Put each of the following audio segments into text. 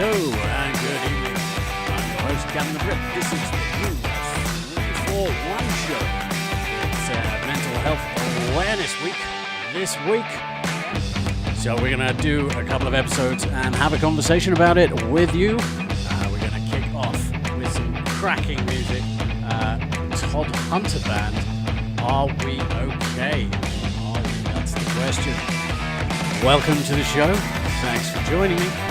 Hello and good evening. I'm your host, Gavin the Brit. This is the U314 show. It's Mental Health Awareness Week this week. So we're going to do a couple of episodes and have a conversation about it with you. We're going to kick off with some cracking music. Todd Hunter Band, Are We Okay? Are we? That's the question. Welcome to the show. Thanks for joining me.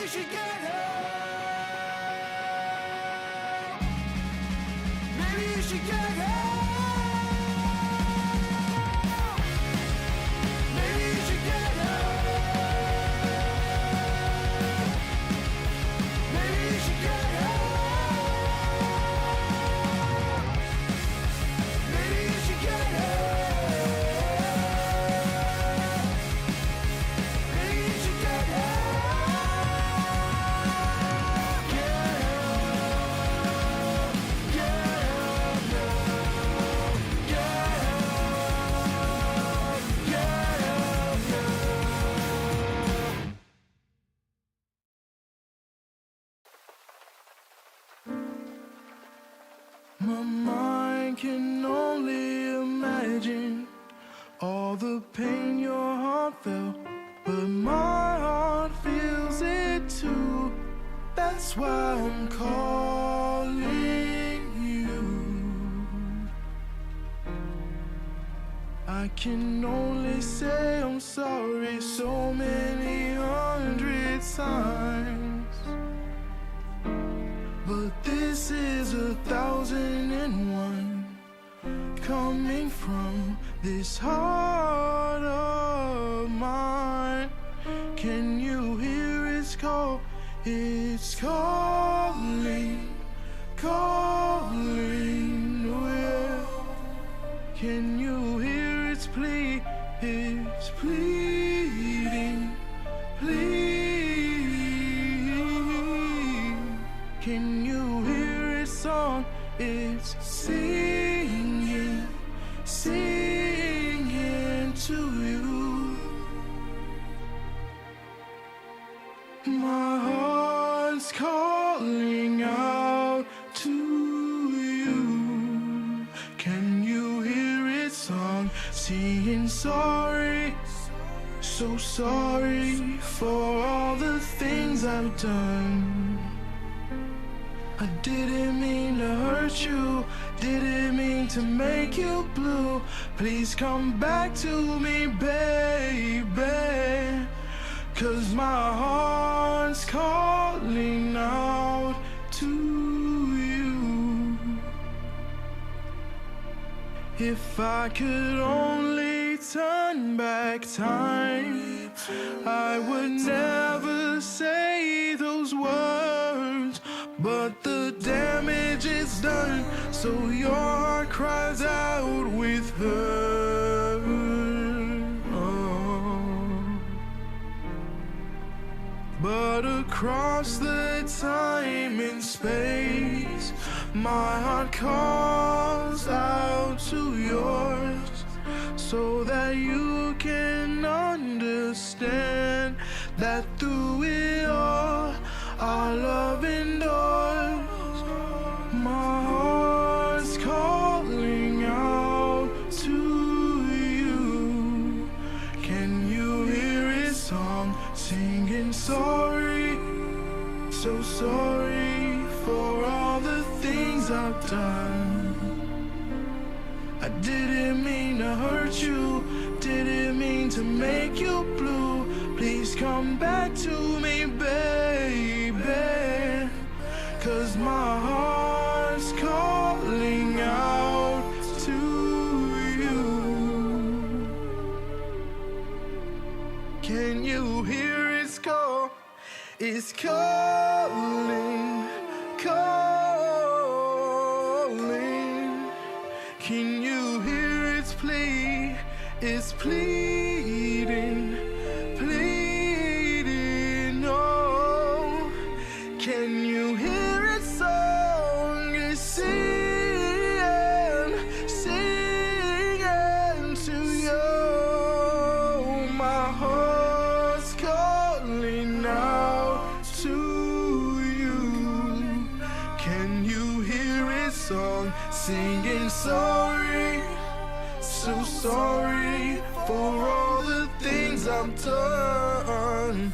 you should get help. Maybe you should get help. Maybe you should get help. Maybe you should get help. Maybe you should get help. Maybe you should get help. My mind can only imagine all the pain your heart felt, but my heart feels it too. That's why I'm calling you. I can only say I'm sorry so many hundred times, but this is 1,001 coming from this heart of mine. Can you hear its call? It's calling, calling, oh yeah. Can you hear its plea? It's pleading, pleading. Can you hear its song? It's singing, singing to you. My heart's calling out to you. Can you hear its song? Singing sorry, so sorry for all the things I've done. I didn't mean to hurt you, didn't mean to make you blue. Please come back to me, baby, 'cause my heart's calling out to you. If I could only turn back time, I would never say those words. But the damage is done, so your heart cries out with her. Oh. But across the time and space, my heart calls out to yours, so that you can understand that through it all, our love endures. My heart's calling out to you. Can you hear its song? Singing sorry, so sorry for all the things I've done. I didn't mean to hurt you, didn't mean to make you blue. Please come back to me, baby, 'cause my heart's calling out to you. Can you hear its call? It's calling, calling. Can you hear its plea? It's pleading, pleading, oh. Can you hear its song? It's singing, singing to you. My heart's calling out to you. Can you hear its song? Singing sorry, so sorry for all the things I've done.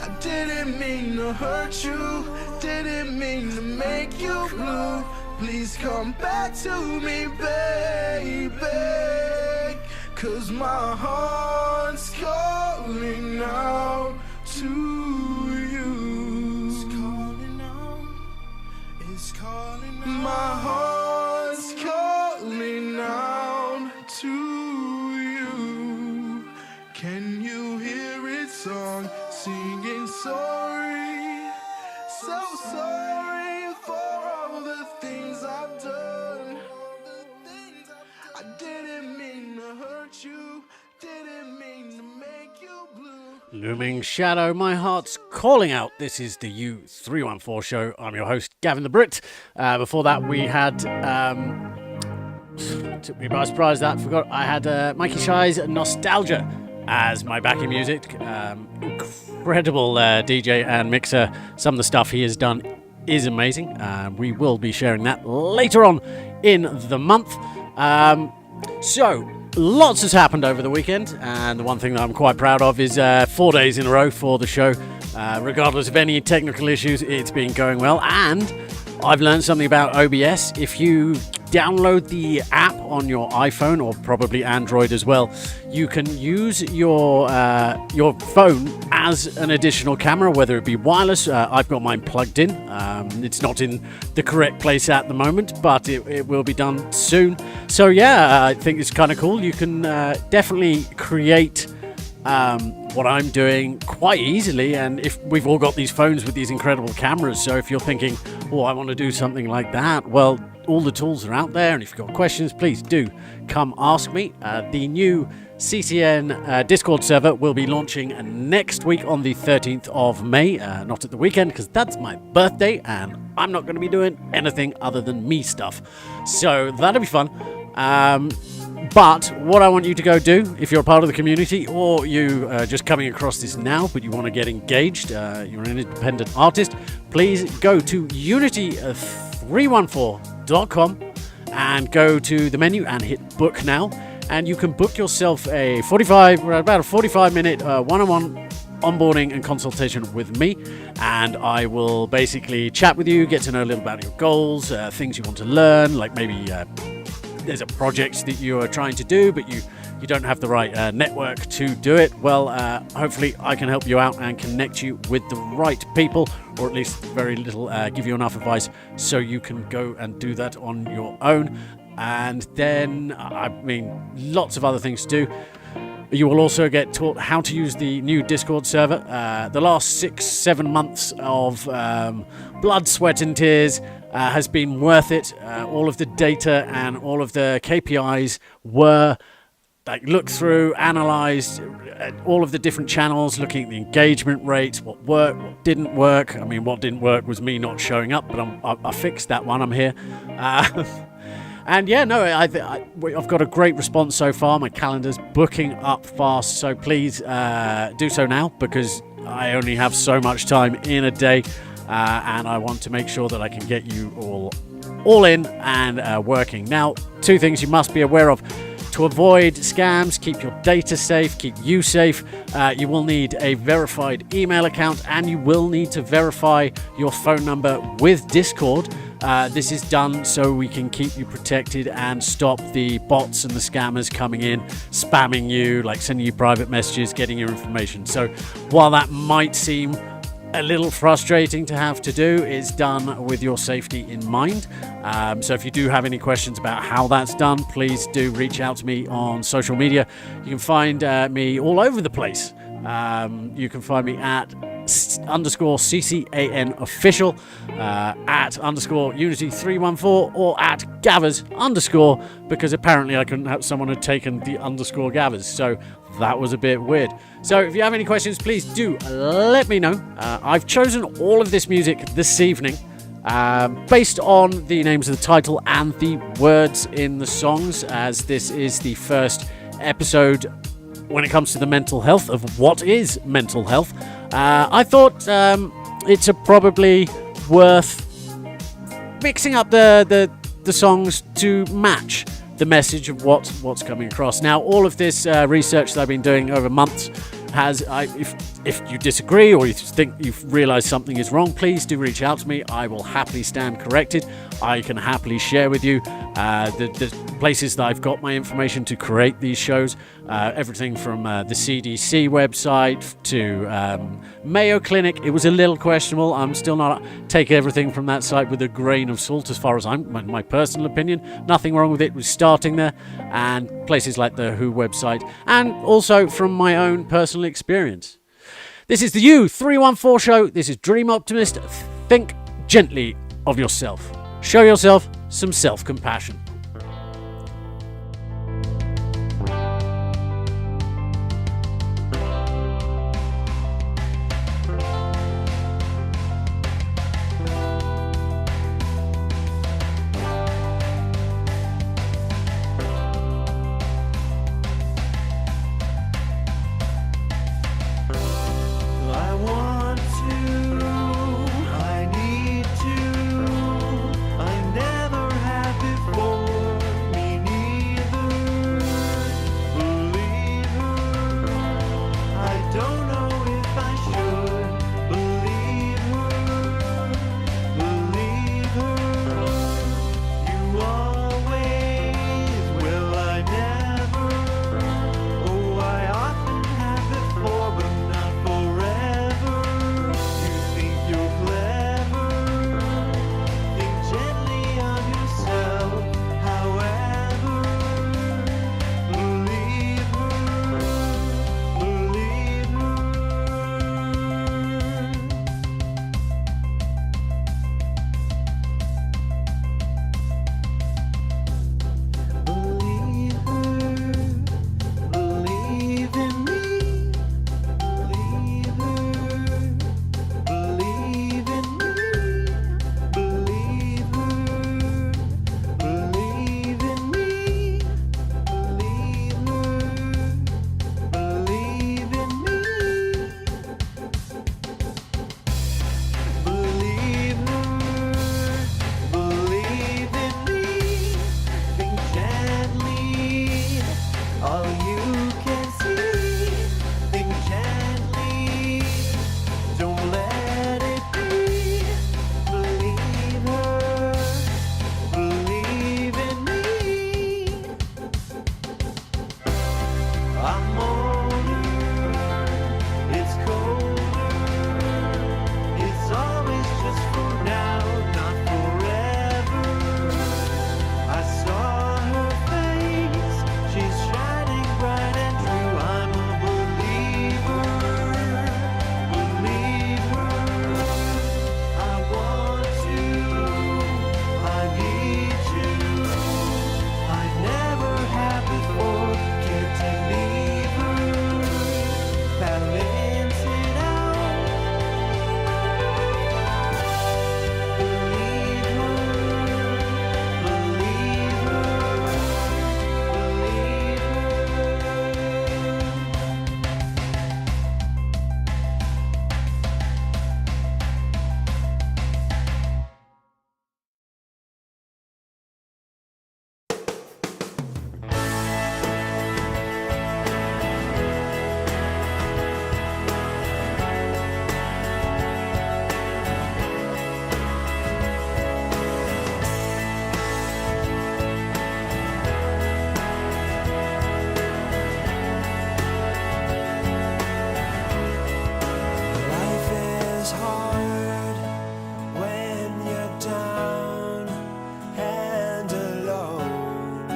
I didn't mean to hurt you, didn't mean to make you blue. Please come back to me, baby, 'cause my heart's calling out to you. sorry for all the things I've done. I didn't mean to hurt you, didn't mean to make you blue. Looming shadow, my heart's calling out. This is the U314 show. I'm your host, Gavin the Brit. Before that, we had... took me by surprise that forgot I had Mikey Shy's Nostalgia as my backing music. Incredible DJ and mixer. Some of the stuff he has done is amazing. We will be sharing that later on in the month. So lots has happened over the weekend, and the one thing that I'm quite proud of is 4 days in a row for the show. Regardless of any technical issues, it's been going well, and I've learned something about OBS. If you download the app on your iPhone, or probably Android as well, you can use your phone as an additional camera, whether it be wireless. I've got mine plugged in. It's not in the correct place at the moment, but it will be done soon. So yeah, I think it's kind of cool. You can definitely create what I'm doing quite easily, and if we've all got these phones with these incredible cameras, so if you're thinking, oh, I want to do something like that, well, all the tools are out there, and if you've got questions, please do come ask me. The new CCN Discord server will be launching next week on the 13th of May, not at the weekend, because that's my birthday, and I'm not going to be doing anything other than me stuff. So that'll be fun. But what I want you to go do, if you're a part of the community, or you just coming across this now, but you want to get engaged, you're an independent artist, please go to unity314.com and go to the menu and hit book now. And you can book yourself about a 45-minute one-on-one onboarding and consultation with me, and I will basically chat with you, get to know a little about your goals, things you want to learn, like maybe there's a project that you are trying to do, but you don't have the right network to do it. Well, hopefully I can help you out and connect you with the right people, or at least very little, give you enough advice so you can go and do that on your own. And then, I mean, lots of other things to do. You will also get taught how to use the new Discord server. The last 6-7 months of blood, sweat and tears has been worth it. All of the data and all of the KPIs were looked through, analysed, all of the different channels, looking at the engagement rates, what worked, what didn't work. I mean, what didn't work was me not showing up, but I fixed that one. I'm here. And yeah, no, I've got a great response so far. My calendar's booking up fast, so please do so now, because I only have so much time in a day, and I want to make sure that I can get you all in and working. Now, 2 things you must be aware of. To avoid scams, keep your data safe, keep you safe, you will need a verified email account, and you will need to verify your phone number with Discord. This is done so we can keep you protected and stop the bots and the scammers coming in, spamming you, like sending you private messages, getting your information. So while that might seem a little frustrating to have to do, it's done with your safety in mind. So if you do have any questions about how that's done, please do reach out to me on social media. You can find me all over the place. You can find me at _CCAN official, at _Unity314, or at Gavers _ because apparently I couldn't have someone had taken the _ Gavers, so that was a bit weird. So if you have any questions, please do let me know. I've chosen all of this music this evening based on the names of the title and the words in the songs, as this is the first episode when it comes to the mental health of what is mental health. I thought it's probably worth mixing up the songs to match the message of what's coming across. Now, all of this research that I've been doing over months has, if you disagree or you think you've realized something is wrong, please do reach out to me. I will happily stand corrected. I can happily share with you the places that I've got my information to create these shows. Everything from the CDC website to Mayo Clinic. It was a little questionable. I'm still not take everything from that site with a grain of salt, as far as my personal opinion. Nothing wrong with it with starting there, and places like the WHO website, and also from my own personal experience. This is the U314 show. This is Dream Optimist. Think gently of yourself. Show yourself some self-compassion. I want to, I need to, I never have before, me neither. Believe her, I don't know if I should. Believe her, you always will, I never. Oh, I often have before, but not forever. You think you're clever, think gently of yourself. However, believe her, believe believe in me. Believe her, believe in me. Believe her, believe in me. Believe her, believe in me. Believe her, believe in me. Think gently, all you can see. Think gently, don't let it be. Believe her, believe in me. I'm older, it's colder. It's always just for now, not forever. I saw her face, she's shining bright and true. I'm a believer, believe her. I want to, I need you. I never have before, can't leave her. Balance it out. Believe her, believe her, believe Life is hard when you're down and alone.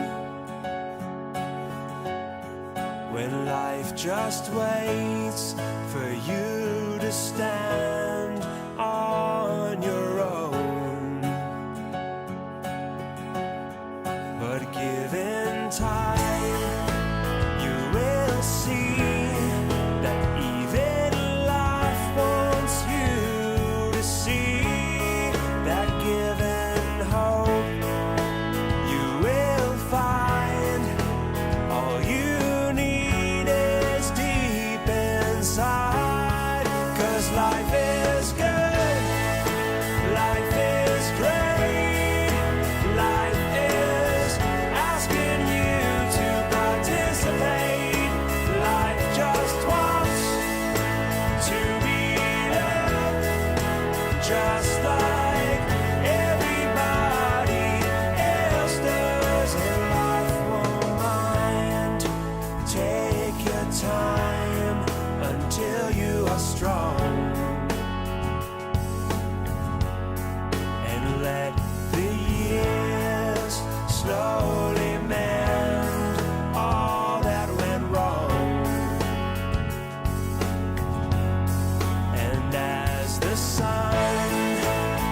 When life just waits for you to stand on your own. But given time, you will see that even life wants you to see that given hope, you will find all you need is deep inside. 'Cause life is good, life is great, life is asking you to participate. Life just wants to be loved, just like everybody else does. And life won't mind. Take your time until you are strong, and let the years slowly mend all that went wrong. And as the sun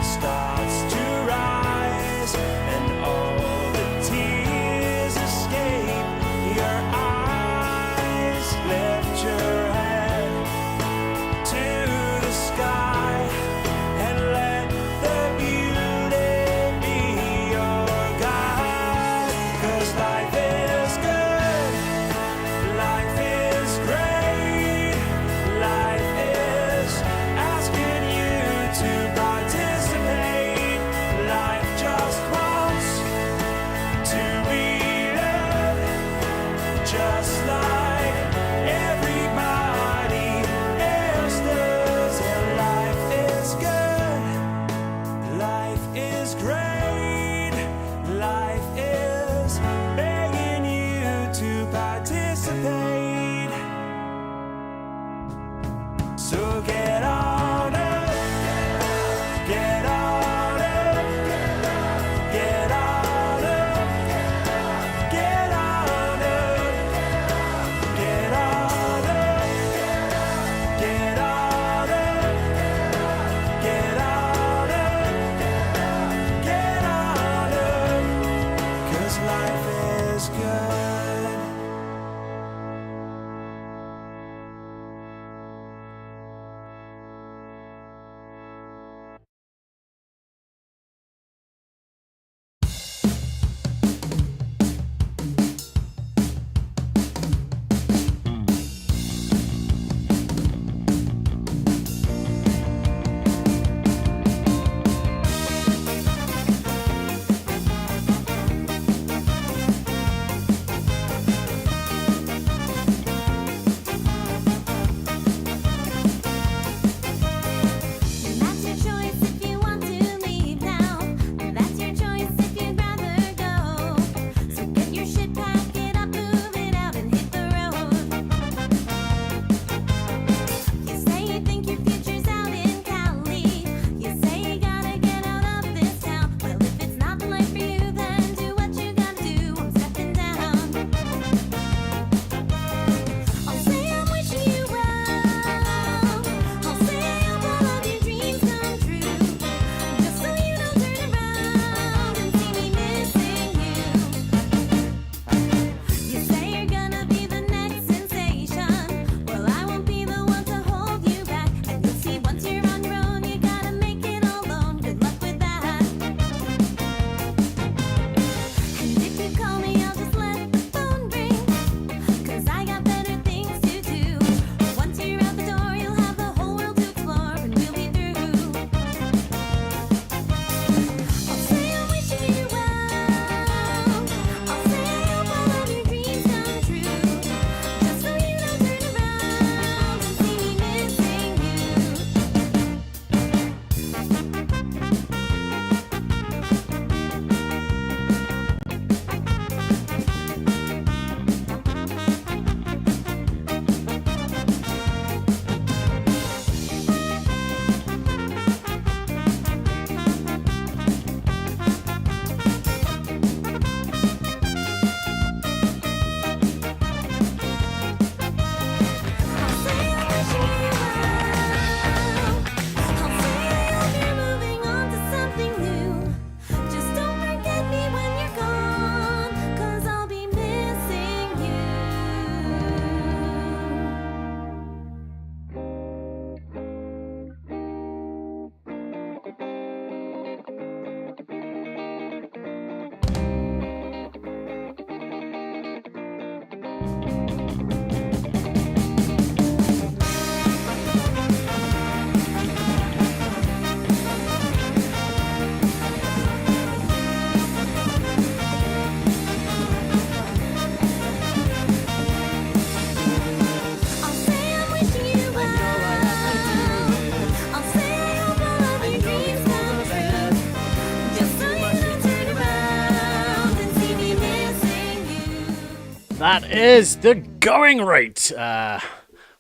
That is the going rate.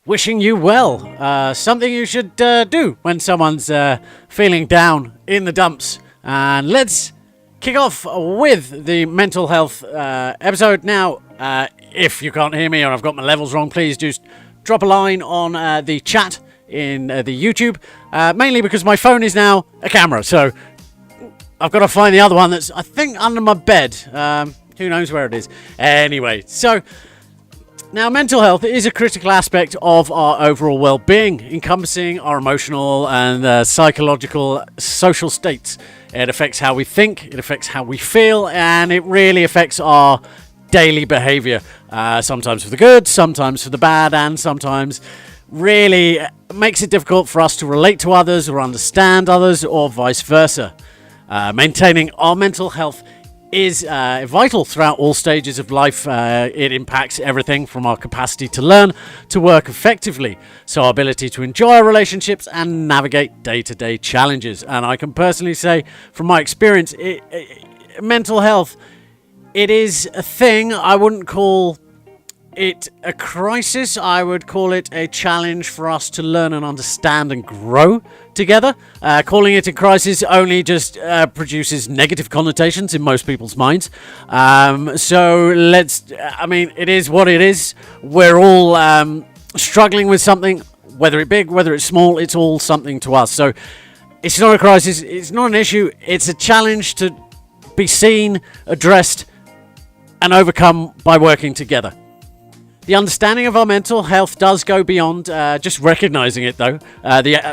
Wishing you well. Something you should do when someone's feeling down in the dumps. And let's kick off with the mental health episode. Now, if you can't hear me or I've got my levels wrong, please just drop a line on the chat in the YouTube. Mainly because my phone is now a camera. So I've got to find the other one that's, I think, under my bed. Who knows where it is? Anyway, so now mental health is a critical aspect of our overall well-being, encompassing our emotional and psychological social states. It affects how we think, it affects how we feel, and it really affects our daily behavior. Sometimes for the good, sometimes for the bad, and sometimes really makes it difficult for us to relate to others or understand others, or vice versa. Maintaining our mental health is vital throughout all stages of life. It impacts everything from our capacity to learn to work effectively, so our ability to enjoy our relationships and navigate day-to-day challenges. And I can personally say from my experience, mental health, it is a thing. I wouldn't call it a crisis. I would call it a challenge for us to learn and understand and grow together. Calling it a crisis only just produces negative connotations in most people's minds. So it is what it is. We're all struggling with something, whether it's big, whether it's small, it's all something to us. So it's not a crisis, it's not an issue, it's a challenge to be seen, addressed, and overcome by working together. The understanding of our mental health does go beyond just recognizing it, though,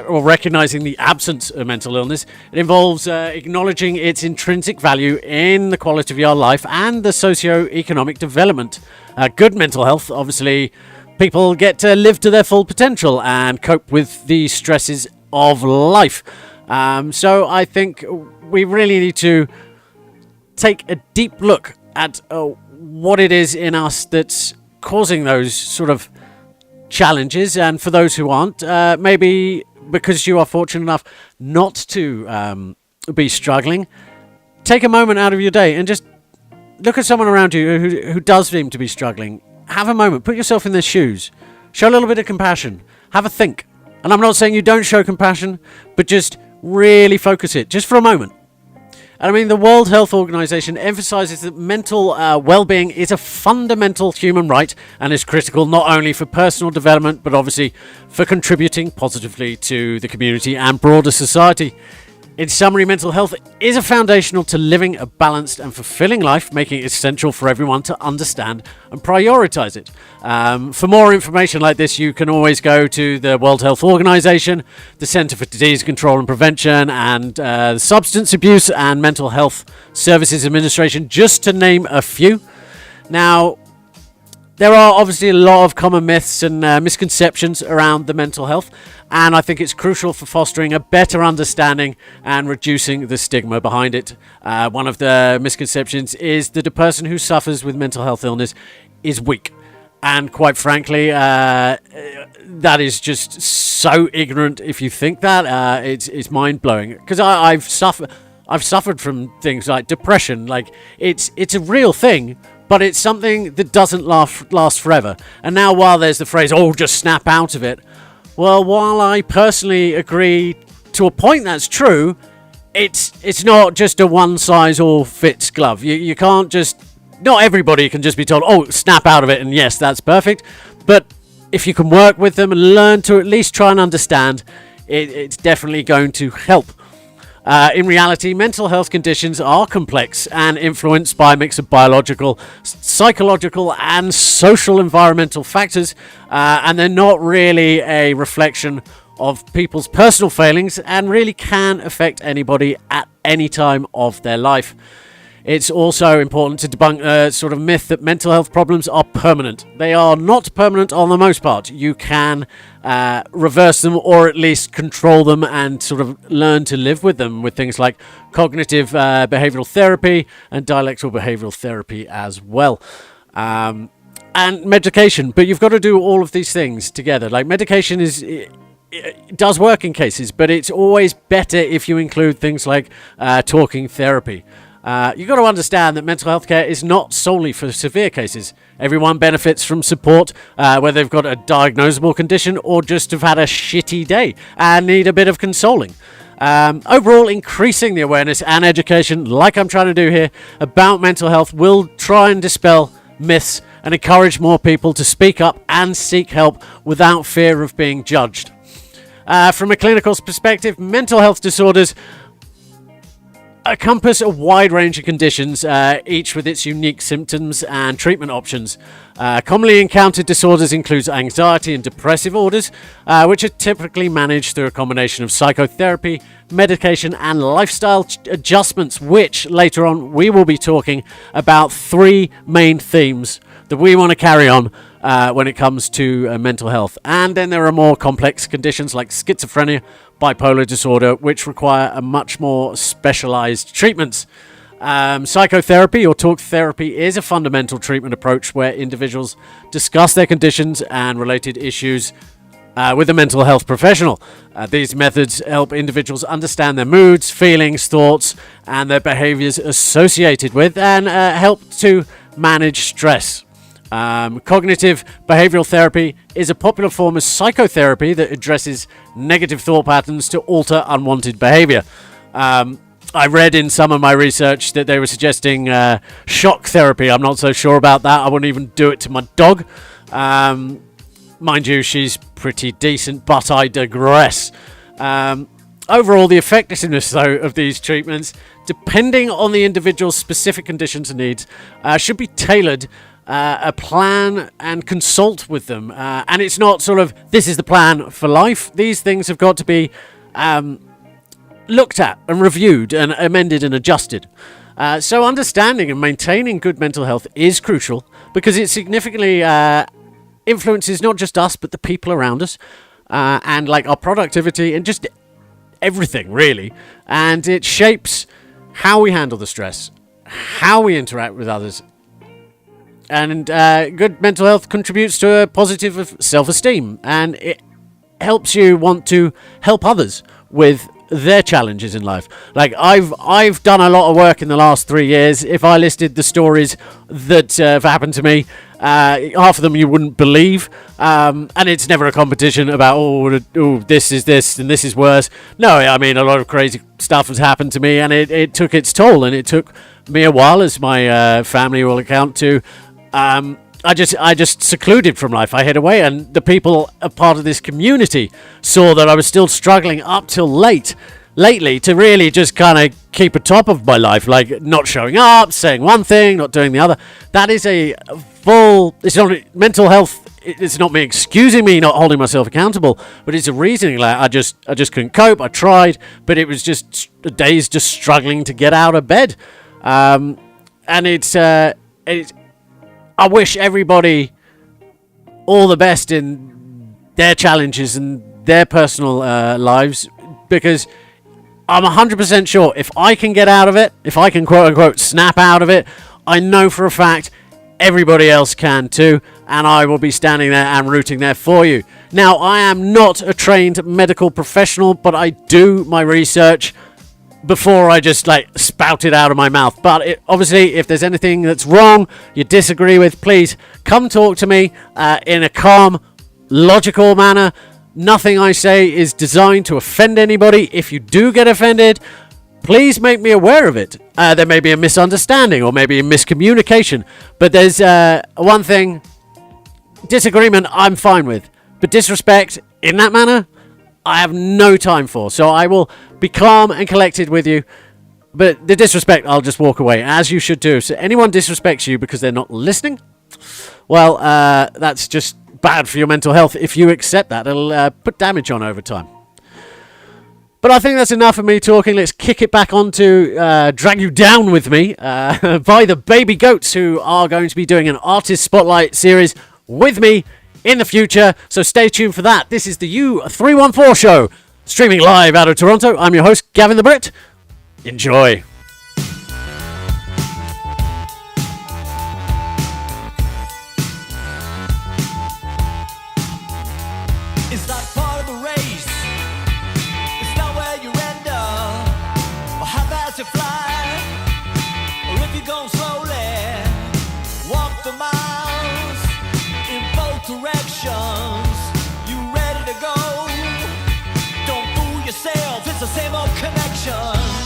or recognizing the absence of mental illness. It involves acknowledging its intrinsic value in the quality of your life and the socio-economic development. Good mental health, obviously, people get to live to their full potential and cope with the stresses of life. So I think we really need to take a deep look at what it is in us that's causing those sort of challenges. And for those who aren't, maybe because you are fortunate enough not to be struggling, take a moment out of your day and just look at someone around you who does seem to be struggling. Have a moment, put yourself in their shoes, show a little bit of compassion, have a think. And I'm not saying you don't show compassion, but just really focus it just for a moment. And I mean, the World Health Organization emphasizes that mental well-being is a fundamental human right and is critical not only for personal development, but obviously for contributing positively to the community and broader society. In summary, mental health is a foundational to living a balanced and fulfilling life, making it essential for everyone to understand and prioritize it. For more information like this, you can always go to the World Health Organization, the Center for Disease Control and Prevention, and the Substance Abuse and Mental Health Services Administration, just to name a few. Now, there are obviously a lot of common myths and misconceptions around the mental health, and I think it's crucial for fostering a better understanding and reducing the stigma behind it. One of the misconceptions is that a person who suffers with mental health illness is weak. And quite frankly, that is just so ignorant. If you think that, it's mind blowing. Because I've suffered from things like depression. Like it's a real thing, but it's something that doesn't last forever. And now, while there's the phrase, "Oh, just snap out of it," well, while I personally agree to a point that's true, it's not just a one-size-all-fits glove. You can't just... Not everybody can just be told, "Oh, snap out of it," and yes, that's perfect. But if you can work with them and learn to at least try and understand, it's definitely going to help. In reality, mental health conditions are complex and influenced by a mix of biological, psychological, and social environmental factors, and they're not really a reflection of people's personal failings and really can affect anybody at any time of their life. It's also important to debunk a sort of myth that mental health problems are permanent. They are not permanent on the most part. You can reverse them, or at least control them, and sort of learn to live with them with things like cognitive behavioral therapy and dialectical behavioral therapy as well. And medication. But you've got to do all of these things together. Like medication it does work in cases, but it's always better if you include things like talking therapy. You've got to understand that mental health care is not solely for severe cases. Everyone benefits from support, whether they've got a diagnosable condition or just have had a shitty day and need a bit of consoling. Overall, increasing the awareness and education, like I'm trying to do here, about mental health will try and dispel myths and encourage more people to speak up and seek help without fear of being judged. From a clinical perspective, mental health disorders encompass a wide range of conditions, each with its unique symptoms and treatment options. Commonly encountered disorders include anxiety and depressive orders, which are typically managed through a combination of psychotherapy, medication, and lifestyle adjustments, which later on we will be talking about 3 main themes that we want to carry on when it comes to mental health. And then there are more complex conditions like schizophrenia, bipolar disorder, which require a much more specialized treatments. Psychotherapy or talk therapy is a fundamental treatment approach where individuals discuss their conditions and related issues with a mental health professional. These methods help individuals understand their moods, feelings, thoughts, and their behaviors associated with, and help to manage stress. Cognitive behavioral therapy is a popular form of psychotherapy that addresses negative thought patterns to alter unwanted behavior. I read in some of my research that they were suggesting shock therapy. I'm not so sure about that. I wouldn't even do it to my dog. Mind you, she's pretty decent, but I digress. Overall, the effectiveness, though, of these treatments, depending on the individual's specific conditions and needs, should be tailored a plan and consult with them. And it's not sort of, this is the plan for life. These things have got to be looked at and reviewed and amended and adjusted. So understanding and maintaining good mental health is crucial because it significantly influences not just us, but the people around us, and like our productivity and just everything, really. And it shapes how we handle the stress, how we interact with others. And good mental health contributes to a positive self-esteem, and it helps you want to help others with their challenges in life. Like I've done a lot of work in the last 3 years. If I listed the stories that have happened to me, half of them you wouldn't believe. And it's never a competition about this is this and this is worse. No, I mean a lot of crazy stuff has happened to me, and it took its toll, and it took me a while, as my family will account to. I just secluded from life. I hid away, and the people a part of this community saw that I was still struggling up till lately to really just kind of keep atop of my life, like not showing up, saying one thing, not doing the other. That is a full... It's not mental health. It's not me excusing me not holding myself accountable, but it's a reasoning. Like I just couldn't cope. I tried, but it was just days just struggling to get out of bed. And it's I wish everybody all the best in their challenges and their personal lives, because I'm 100% sure if I can get out of it, if I can quote unquote snap out of it, I know for a fact everybody else can too. and I will be standing there and rooting there for you. Now, I am not a trained medical professional, but I do my research before I just spout it out of my mouth. But obviously, if there's anything that's wrong, you disagree with, please come talk to me in a calm, logical manner. Nothing I say is designed to offend anybody. If you do get offended, please make me aware of it. There may be a misunderstanding or maybe a miscommunication. But there's one thing, disagreement I'm fine with. But disrespect in that manner, I have no time for. So I will be calm and collected with you. But the disrespect, I'll just walk away, as you should do. So anyone disrespects you because they're not listening, well, that's just bad for your mental health. If you accept that, it'll put damage on over time. But I think that's enough of me talking. Let's kick it back on to Drag You Down With Me by the Baby Goats, who are going to be doing an Artist Spotlight series with me in the future. So stay tuned for that. This is the U314 show, streaming live out of Toronto. I'm your host, Gavin the Brit. Enjoy. It's not part of the race. It's not where you render or how fast you fly, or if you're going slowly, walk the miles in both directions. You ready to go? Don't fool yourself. It's the same old connection.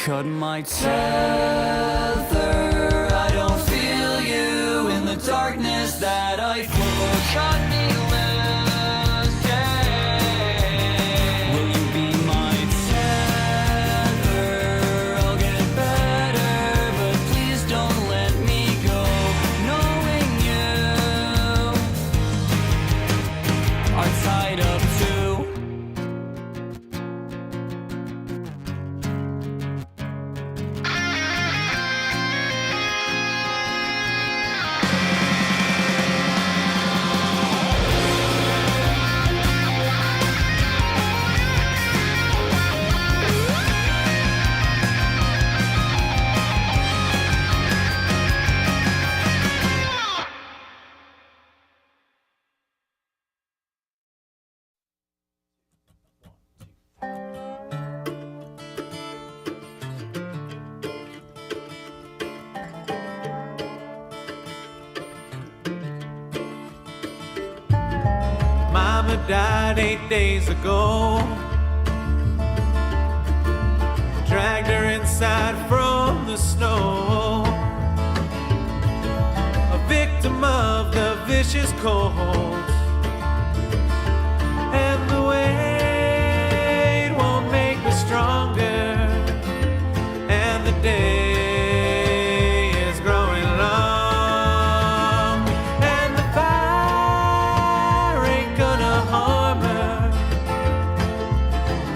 cut my tether. I don't feel you in the darkness that I feel. Cut me loose, yeah. Will you be my tether? I'll get better, but please don't let me go. Knowing you are tied up too. Mama died 8 days ago. Dragged her inside from the snow. A victim of the vicious cold. And the weight won't make me stronger. And the day is growing long. And the fire ain't gonna harm her.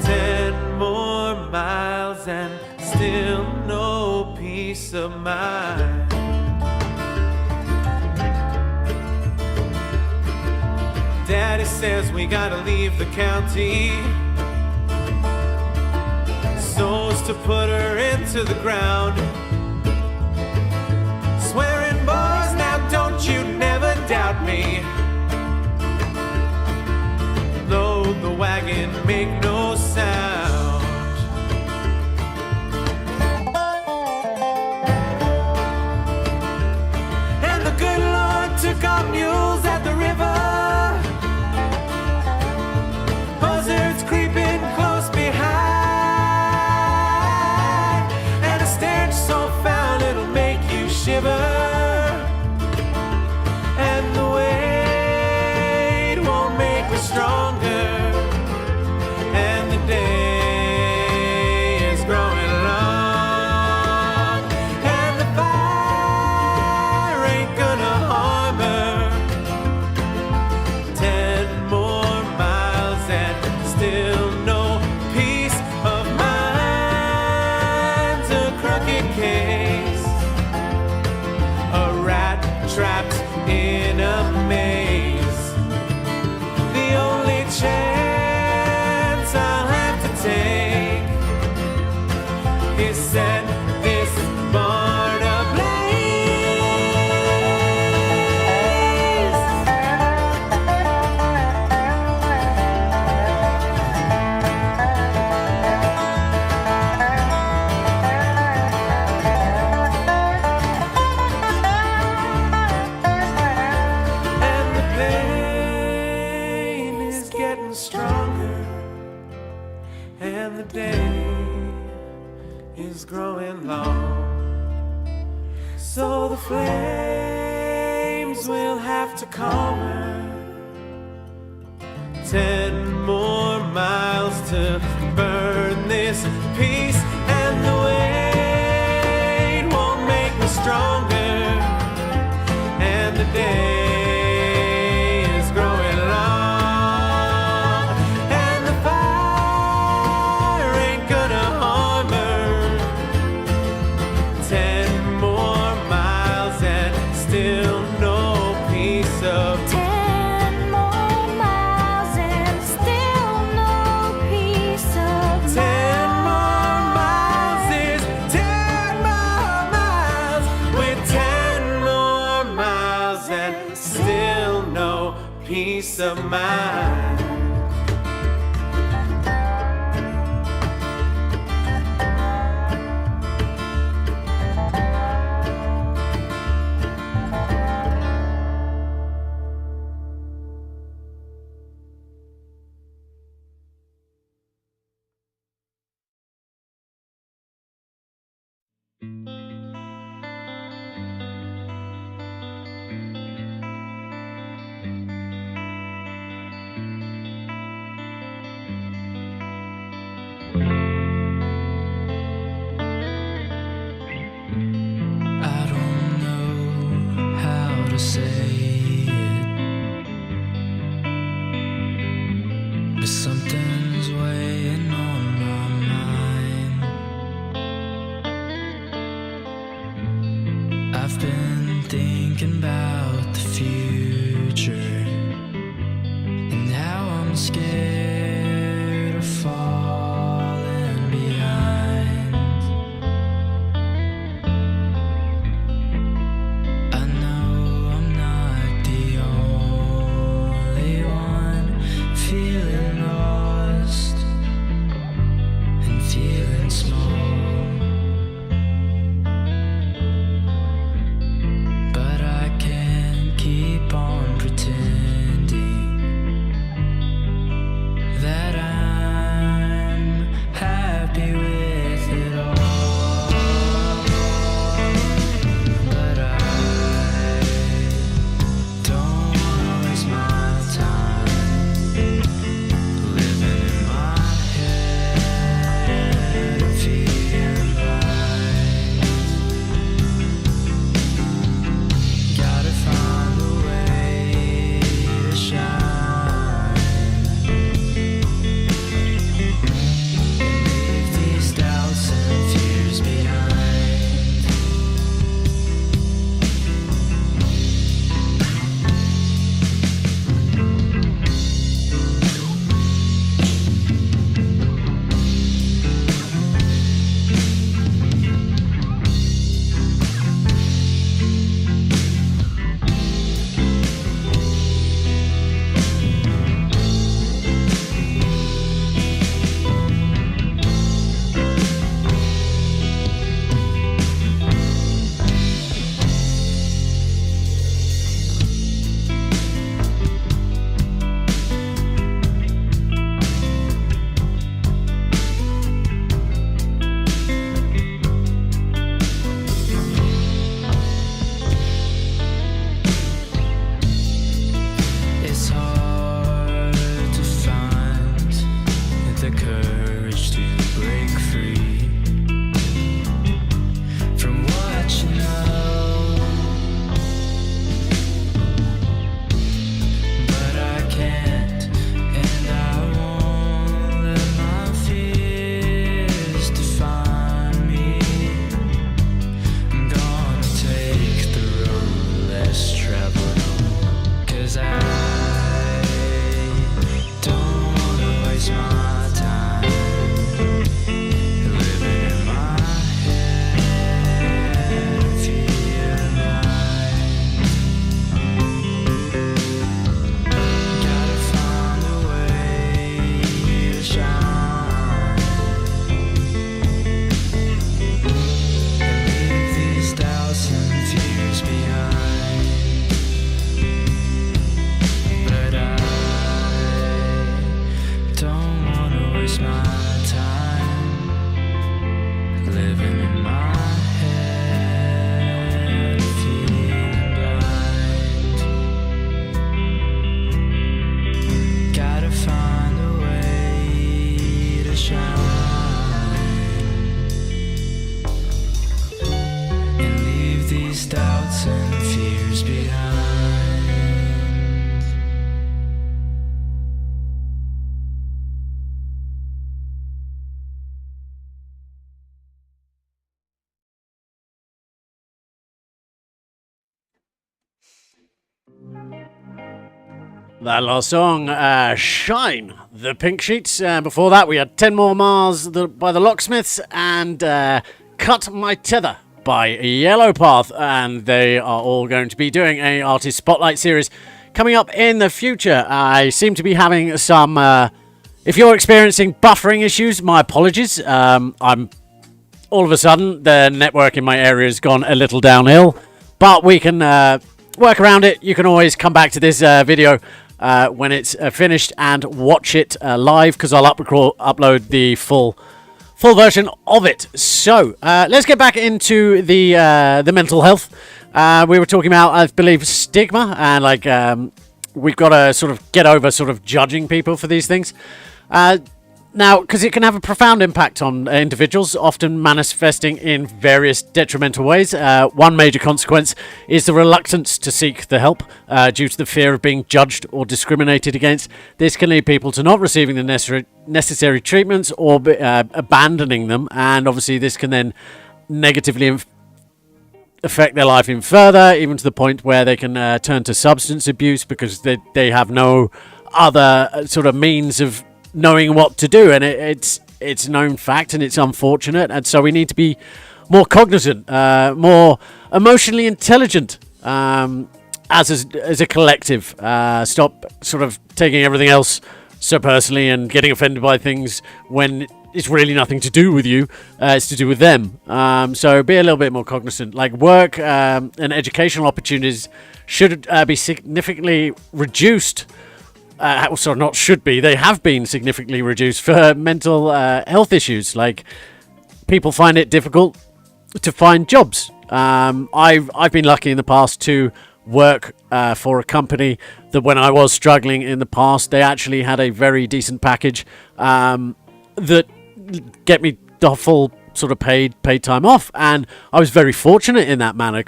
10 more miles and still no peace of mind. Daddy says we gotta leave the county, so's to put her into the ground. Swearing boys, now don't you never doubt me. Load the wagon, make no sound. And the good Lord took our mules at the river. Buzzards creeping close behind. And a stench so foul it'll make you shiver. And the weight won't make me stronger. And the day is growing long. And the fire ain't gonna harm her. 10 more miles and still no peace of mind. A crooked case, a rat trapped in a maze. The only chance I'll have to take is set this barn ablaze. And the pain is getting stronger, and the day is growing long. So the flames will have to calm her. 10 more miles to burn this piece, and the weight won't make me stronger. And the day is growing long. And the fire ain't gonna harm her. 10 more miles and still no peace of 10 more miles and still no peace of 10 more miles is 10 more miles. With 10 more miles and still no peace of mind. was weighing on my mind. I've been thinking about the future and how I'm scared of falling behind. I know I'm not the only one feeling lost and feeling small, but I can't keep on pretending that I'm happy with it all. But I don't wanna waste my time living in my head and feeling blind. Gotta find a way to shine and leave these doubts and fears behind. It's hard to find the courage to break free from what you know, but I can't, and I won't let my fears define me. I'm gonna take the road less traveled, 'cause I don't wanna waste my time living in my head and feeling blind. Gotta find a way to shine and leave these doubts and fears behind. But I don't wanna waste my time living in my head, feeling blind. Gotta find a way to shine and leave these doubts and fears behind. That last song, Shine, the Pink Sheets. Before that, we had 10 More Miles by the Locksmiths and Cut My Tether by Yellow Path. And they are all going to be doing a Artist Spotlight series coming up in the future. I seem to be having some... if you're experiencing buffering issues, my apologies. I'm all of a sudden, the network in my area has gone a little downhill. But we can work around it. You can always come back to this video when it's finished and watch it live, because I'll upload the full version of it. So let's get back into the mental health. We were talking about, I believe, stigma, and like we've got to sort of get over sort of judging people for these things. Now, because it can have a profound impact on individuals, often manifesting in various detrimental ways. One major consequence is the reluctance to seek the help due to the fear of being judged or discriminated against. This can lead people to not receiving the necessary treatments or abandoning them, and obviously this can then negatively affect their life even further, even to the point where they can turn to substance abuse because they have no other sort of means of knowing what to do, and it's a known fact, and it's unfortunate, and so we need to be more cognizant, more emotionally intelligent as a collective. Stop sort of taking everything else so personally and getting offended by things when it's really nothing to do with you. It's to do with them. So be a little bit more cognizant. Like work and educational opportunities should be significantly reduced. Not should be. They have been significantly reduced for mental health issues. Like people find it difficult to find jobs. I've been lucky in the past to work for a company that when I was struggling in the past, they actually had a very decent package that get me the full sort of paid time off, and I was very fortunate in that manner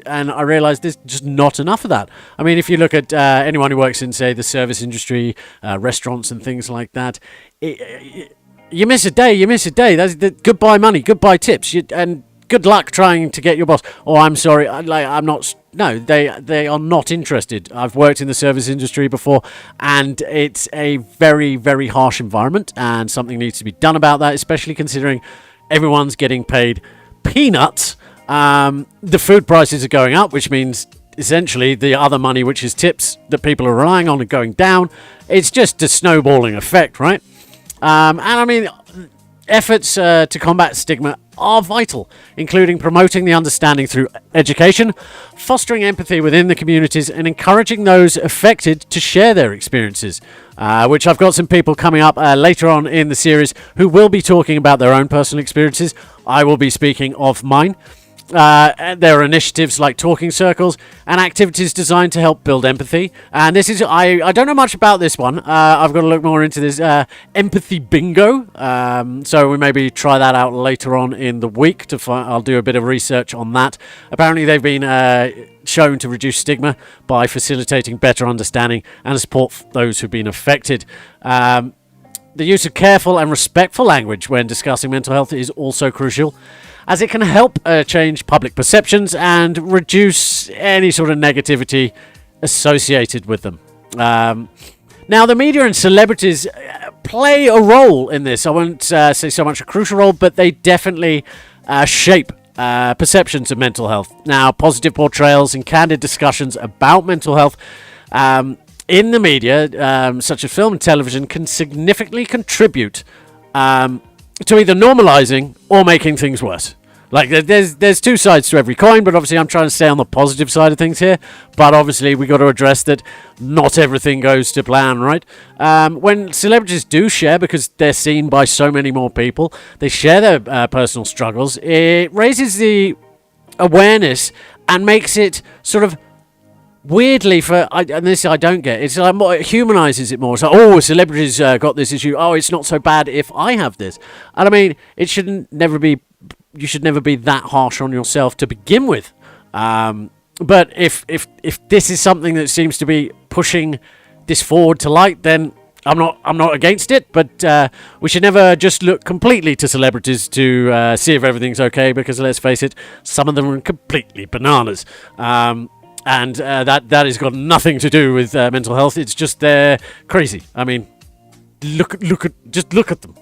and I realized there's just not enough of that. I mean, if you look at anyone who works in, say, the service industry, restaurants and things like that, you miss a day. That's the goodbye money, goodbye tips, and good luck trying to get your boss. Oh, I'm sorry, I'm not. No, they are not interested. I've worked in the service industry before, and it's a very, very harsh environment, and something needs to be done about that, especially considering everyone's getting paid peanuts. The food prices are going up, which means essentially the other money, which is tips that people are relying on, are going down. It's just a snowballing effect, right? And I mean, efforts to combat stigma are vital, including promoting the understanding through education, fostering empathy within the communities, and encouraging those affected to share their experiences, which I've got some people coming up later on in the series who will be talking about their own personal experiences. I will be speaking of mine. There are initiatives like talking circles and activities designed to help build empathy. And this is, I don't know much about this one. I've got to look more into this empathy bingo. So we maybe try that out later on in the week. I'll do a bit of research on that. Apparently they've been shown to reduce stigma by facilitating better understanding and support those who've been affected. The use of careful and respectful language when discussing mental health is also crucial, as it can help change public perceptions and reduce any sort of negativity associated with them. Now, the media and celebrities play a role in this. I won't say so much a crucial role, but they definitely shape perceptions of mental health. Now, positive portrayals and candid discussions about mental health in the media, such as film and television, can significantly contribute to either normalizing or making things worse. Like, there's two sides to every coin, but obviously I'm trying to stay on the positive side of things here. But obviously we got to address that not everything goes to plan, right? When celebrities do share, because they're seen by so many more people, they share their personal struggles, it raises the awareness and makes it sort of weirdly and this I don't get. It's like it humanizes it more. It's like, oh, celebrities got this issue. Oh, it's not so bad if I have this. And I mean, it shouldn't never be. You should never be that harsh on yourself to begin with. But if this is something that seems to be pushing this forward to light, then I'm not against it. But we should never just look completely to celebrities to see if everything's okay, because let's face it, some of them are completely bananas. And that has got nothing to do with mental health. It's just they're crazy. I mean, look at them.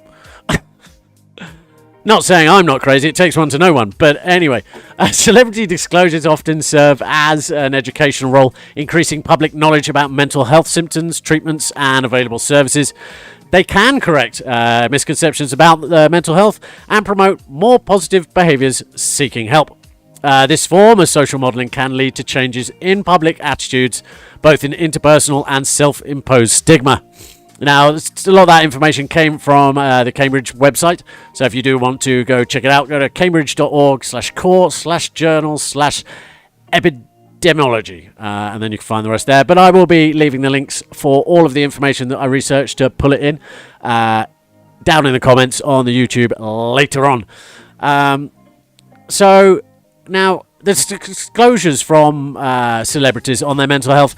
Not saying I'm not crazy, it takes one to know one. But anyway, celebrity disclosures often serve as an educational role, increasing public knowledge about mental health symptoms, treatments, and available services. They can correct misconceptions about mental health and promote more positive behaviors seeking help. This form of social modeling can lead to changes in public attitudes, both in interpersonal and self-imposed stigma. Now, a lot of that information came from the Cambridge website, so if you do want to go check it out, go to cambridge.org/core/journal/epidemiology, and then you can find the rest there. But I will be leaving the links for all of the information that I researched to pull it in down in the comments on the YouTube later on. So now the disclosures from celebrities on their mental health.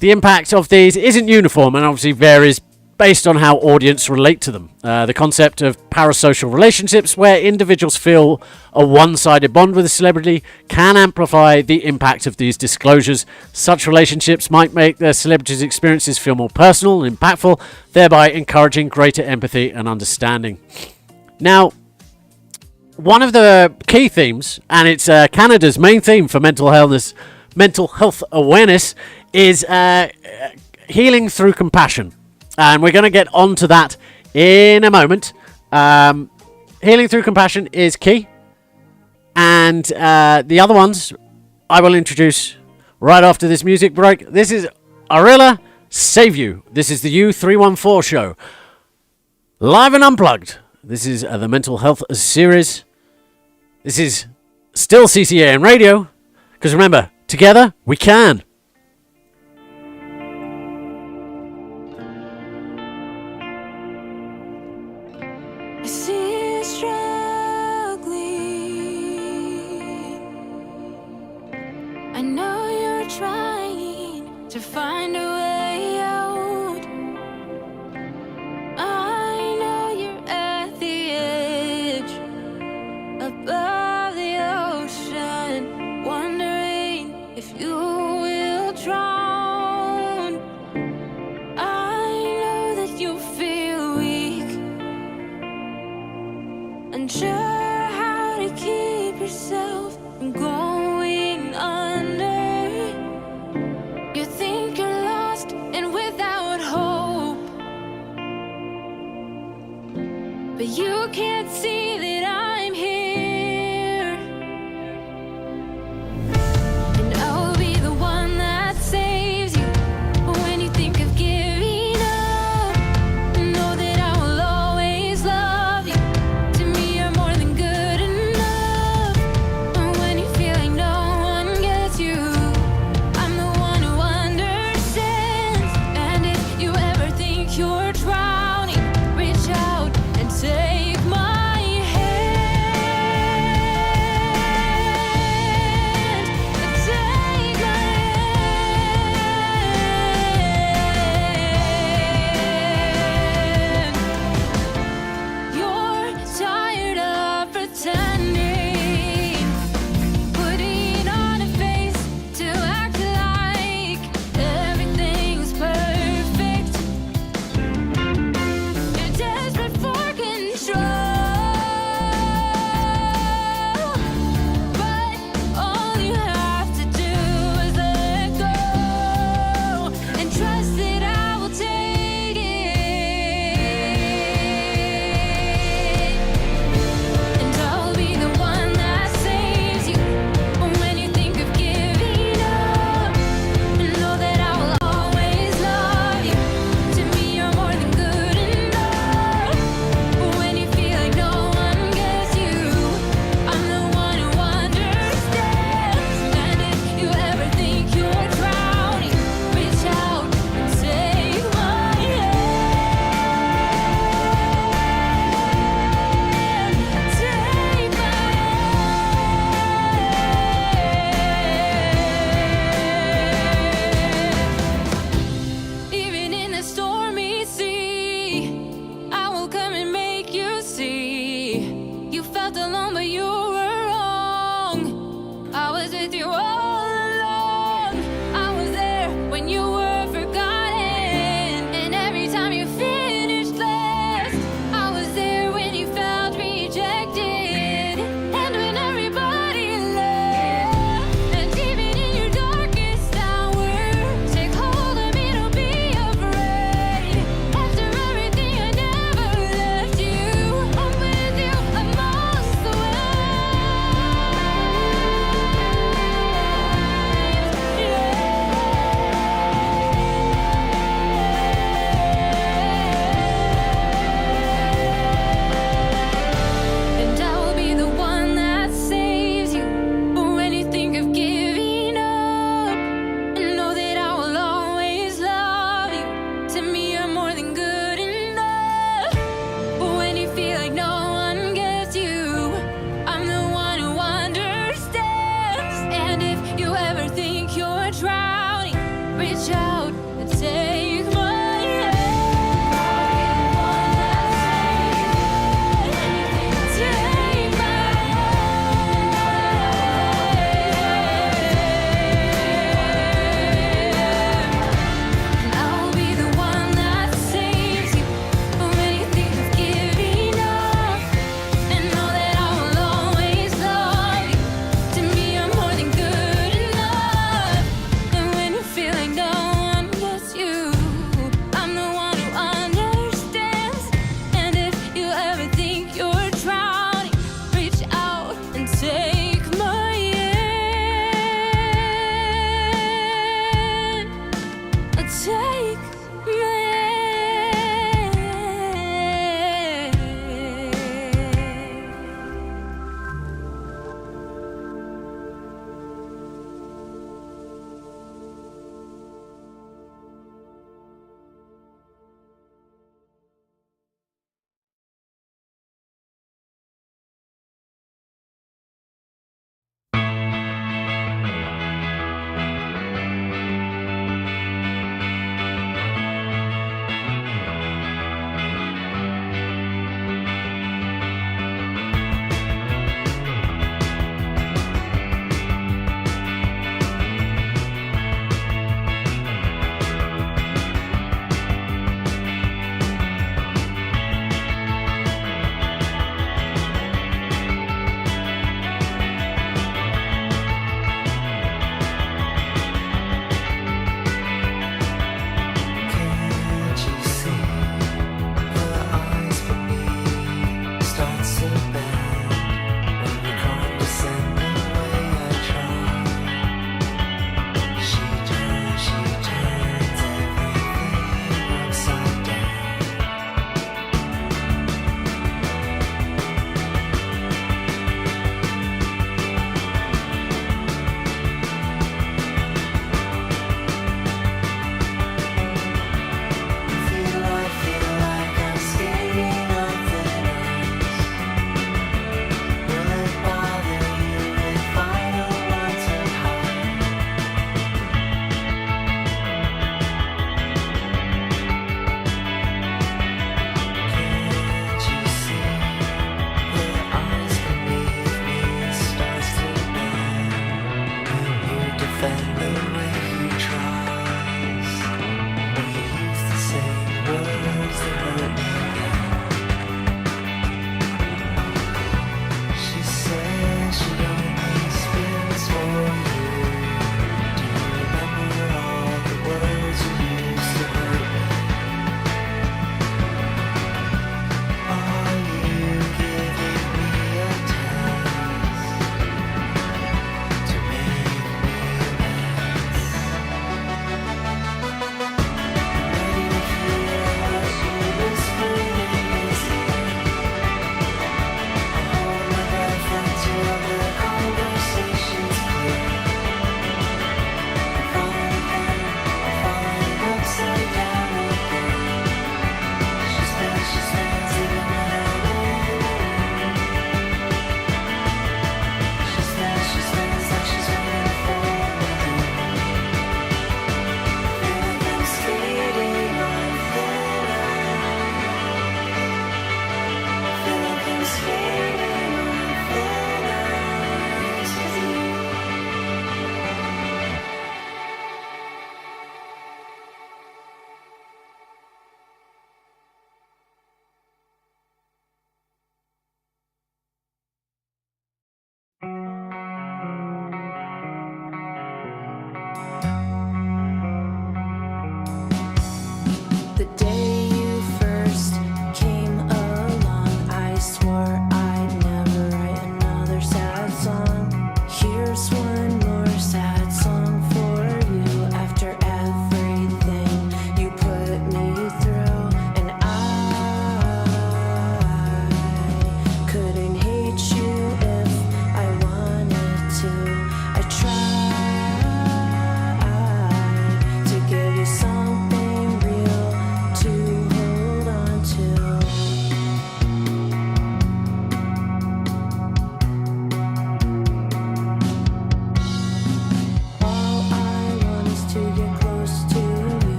The impact of these isn't uniform and obviously varies based on how audience relate to them. The concept of parasocial relationships, where individuals feel a one-sided bond with a celebrity, can amplify the impact of these disclosures. Such relationships might make the celebrity's experiences feel more personal and impactful, thereby encouraging greater empathy and understanding. Now, one of the key themes, and it's Canada's main theme for mental health awareness, is healing through compassion. And we're going to get onto that in a moment. Healing through compassion is key. And the other ones I will introduce right after this music break. This is Arilla Save You. This is the U314 show. Live and unplugged. This is the Mental Health series. This is still CCAN Radio. Because remember, together we can. I see you struggling. I know you're trying to find a way out. I know you're at the edge above the ocean, wondering if you will drown. I know that you feel weak, unsure how to keep yourself from going under. You think you're lost and without hope, but you can't see that I'm here, and I'll be the one that saves you when you think of giving up. Know that I will always love you. To me, you're more than good enough. And when you feel like no one gets you, I'm the one who understands. And if you ever think you're drowning, reach out and take my hand.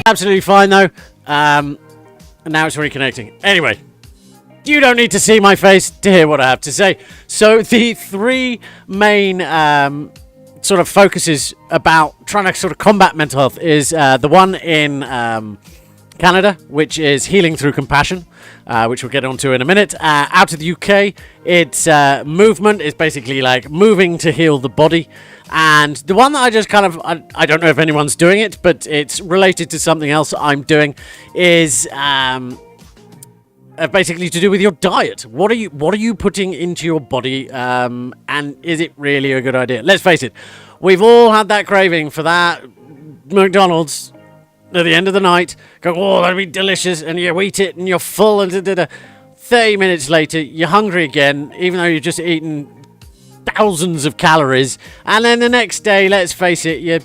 Absolutely fine though. And now it's reconnecting. Anyway, you don't need to see my face to hear what I have to say. So the three main sort of focuses about trying to sort of combat mental health is the one in Canada, which is healing through compassion, which we'll get onto in a minute. Out of the UK, it's movement. It's basically like moving to heal the body. And the one that I just kind of, I don't know if anyone's doing it, but it's related to something else I'm doing, is basically to do with your diet. What are you putting into your body, and is it really a good idea? Let's face it, we've all had that craving for that McDonald's at the end of the night. Go, oh, that'd be delicious, and you eat it and you're full, and 30 minutes later you're hungry again, even though you've just eaten thousands of calories. And then the next day, let's face it,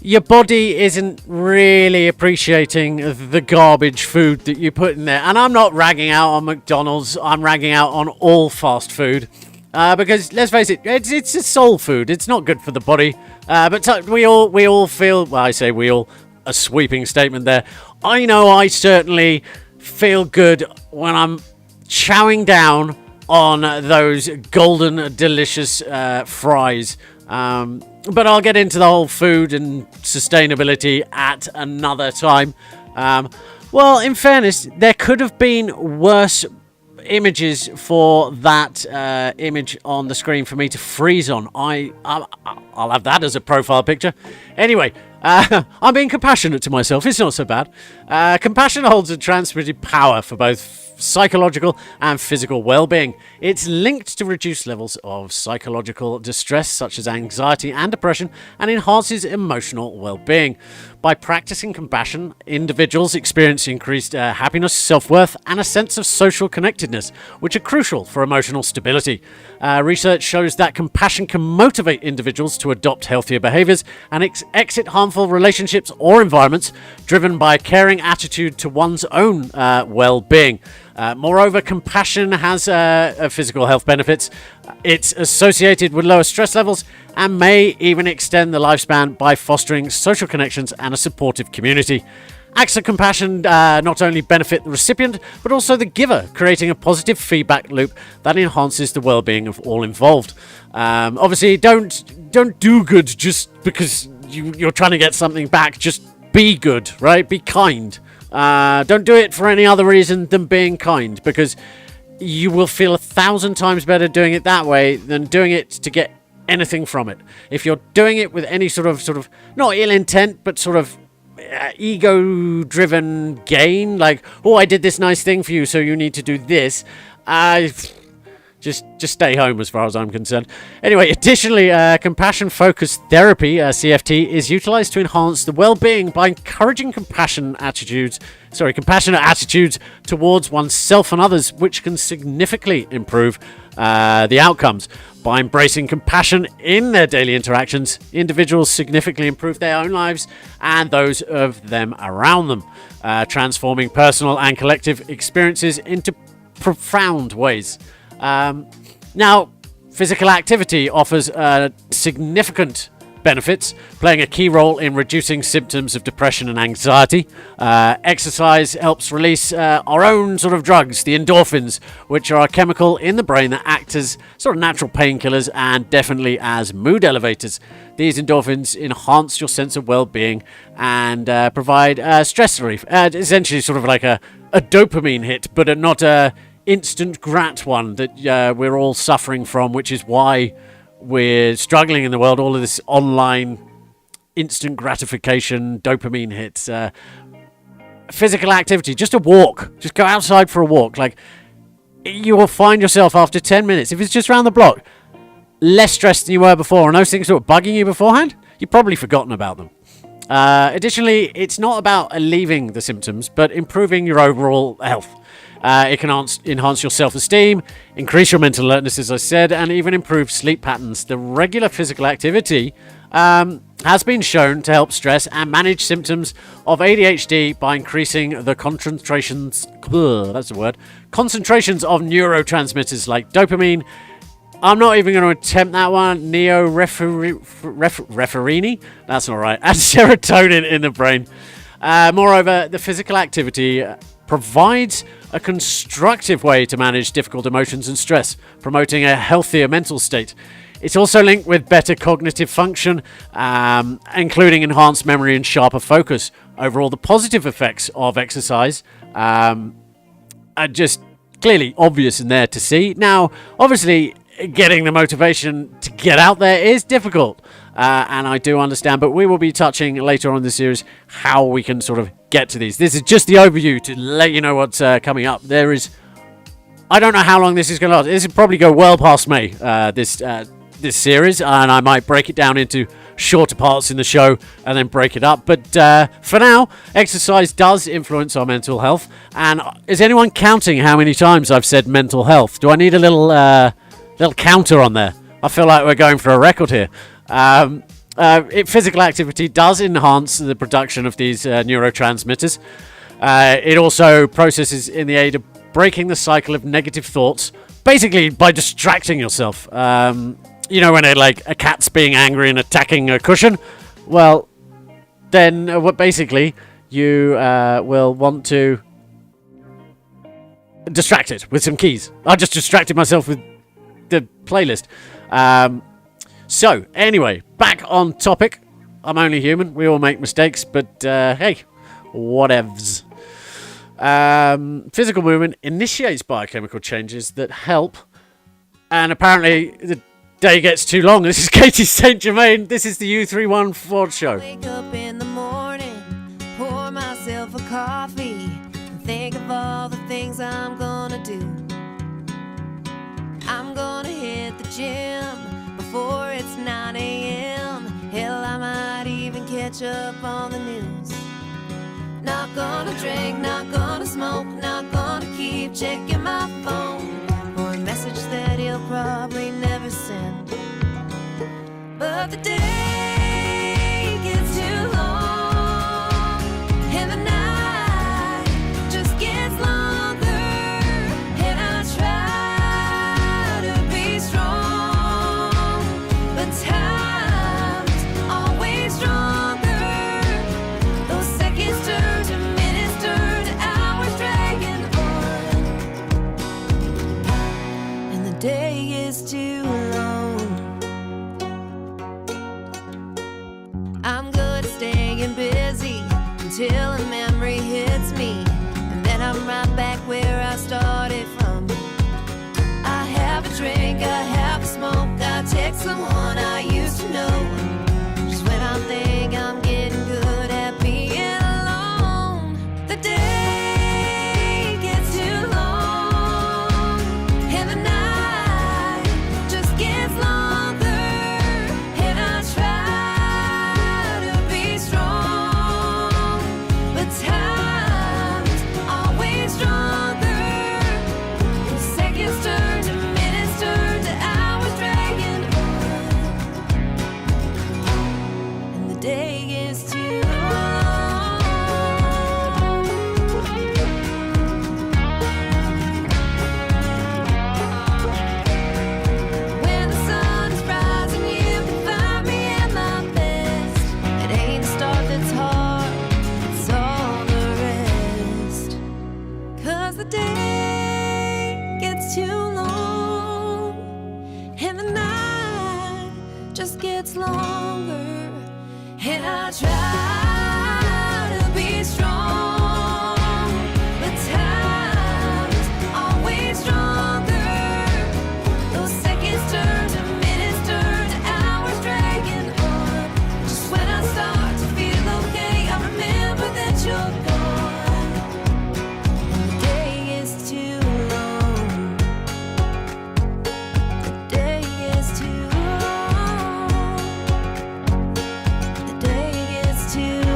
your body isn't really appreciating the garbage food that you put in there. And I'm not ragging out on McDonald's, I'm ragging out on all fast food. Because let's face it, it's a soul food. It's not good for the body. But we all feel, well, I say we all, a sweeping statement there. I know I certainly feel good when I'm chowing down on those golden, delicious fries. But I'll get into the whole food and sustainability at another time. Well, in fairness, there could have been worse images for that image on the screen for me to freeze on. I'll have that as a profile picture. Anyway, I'm being compassionate to myself. It's not so bad. Compassion holds a transmitted power for both psychological and physical well-being. It's linked to reduced levels of psychological distress such as anxiety and depression, and enhances emotional well-being. By practicing compassion, individuals experience increased happiness, self-worth, and a sense of social connectedness, which are crucial for emotional stability. Research shows that compassion can motivate individuals to adopt healthier behaviors and exit harmful relationships or environments driven by a caring attitude to one's own well-being. Moreover, compassion has physical health benefits. It's associated with lower stress levels and may even extend the lifespan by fostering social connections and a supportive community. Acts of compassion not only benefit the recipient, but also the giver, creating a positive feedback loop that enhances the well-being of all involved. Obviously, don't do good just because you're trying to get something back. Just be good, right? Be kind. Don't do it for any other reason than being kind, because you will feel 1,000 times better doing it that way than doing it to get anything from it. If you're doing it with any sort of not ill intent, but sort of ego-driven gain, like, oh, I did this nice thing for you, so you need to do this. Just stay home as far as I'm concerned. Anyway, additionally, compassion-focused therapy, CFT, is utilized to enhance the well-being by encouraging compassionate attitudes towards oneself and others, which can significantly improve the outcomes. By embracing compassion in their daily interactions, individuals significantly improve their own lives and those of them around them, transforming personal and collective experiences into profound ways. Now, physical activity offers significant benefits, playing a key role in reducing symptoms of depression and anxiety. Exercise helps release our own sort of drugs, the endorphins, which are a chemical in the brain that act as sort of natural painkillers and definitely as mood elevators. These endorphins enhance your sense of well-being and provide stress relief. Essentially sort of like a dopamine hit, but not a instant grat one that we're all suffering from, which is why we're struggling in the world. All of this online instant gratification, dopamine hits. Physical activity, just a walk. Just go outside for a walk. Like, you will find yourself after 10 minutes, if it's just around the block, less stressed than you were before. And those things that were bugging you beforehand, you've probably forgotten about them. Additionally, it's not about alleviating the symptoms, but improving your overall health. It can enhance your self-esteem, increase your mental alertness, as I said, and even improve sleep patterns. The regular physical activity has been shown to help stress and manage symptoms of ADHD by increasing the concentrations of neurotransmitters like dopamine. I'm not even going to attempt that one. Norepinephrine, that's not right. And serotonin in the brain. Moreover, the physical activity provides a constructive way to manage difficult emotions and stress, promoting a healthier mental state. It's also linked with better cognitive function, including enhanced memory and sharper focus. Overall, the positive effects of exercise are just clearly obvious in there to see. Now, obviously, getting the motivation to get out there is difficult, and I do understand, but we will be touching later on in the series how we can sort of get to these. This is just the overview to let you know what's coming up. I don't know how long this is going to last. This will probably go well past May, this series, and I might break it down into shorter parts in the show and then break it up. But for now, exercise does influence our mental health. And is anyone counting how many times I've said mental health? Do I need a little counter on there? I feel like we're going for a record here. Physical activity does enhance the production of these neurotransmitters. It also processes in the aid of breaking the cycle of negative thoughts, basically by distracting yourself. You know, when a cat's being angry and attacking a cushion? Well, then basically you will want to distract it with some keys. I just distracted myself with the playlist. So, anyway, back on topic. I'm only human. We all make mistakes, but hey, whatevs. Physical movement initiates biochemical changes that help, and apparently the day gets too long. This is Katie St. Germain. This is the U314 show. Wake up in the morning, pour myself a coffee, and think of all the things I'm gonna do. I'm gonna hit the gym before it's 9 a.m. Hell, I might even catch up on the news. Not gonna drink, not gonna smoke, not gonna keep checking my phone or a message that he'll probably never send. But the day gets too long, and the night just gets longer, and I try to be strong, but time's always stronger. Those seconds turn to minutes, turn to hours, dragging on, and the day is too long. I'm good at staying busy until a memory hits me, and then I'm right back where I started from. I have a drink, I have a smoke, I text someone I used to know, just when I think I'm getting good at being alone. The day gets too long, and the night just gets longer, and I try to be strong, but time's always stronger. Seconds turn to minutes, turn to hours, dragging on, and the day is too long. When the sun is rising, you can find me at my best. It ain't the start that's hard, it's all the rest. 'Cause the day gets too long, and the night just gets longer, and I try to be strong, but time's always stronger. Those seconds turn to minutes, turn to hours, dragging on. Just when I start to feel okay, I remember that you're gone, and the day is too long. The day is too long. The day is too long.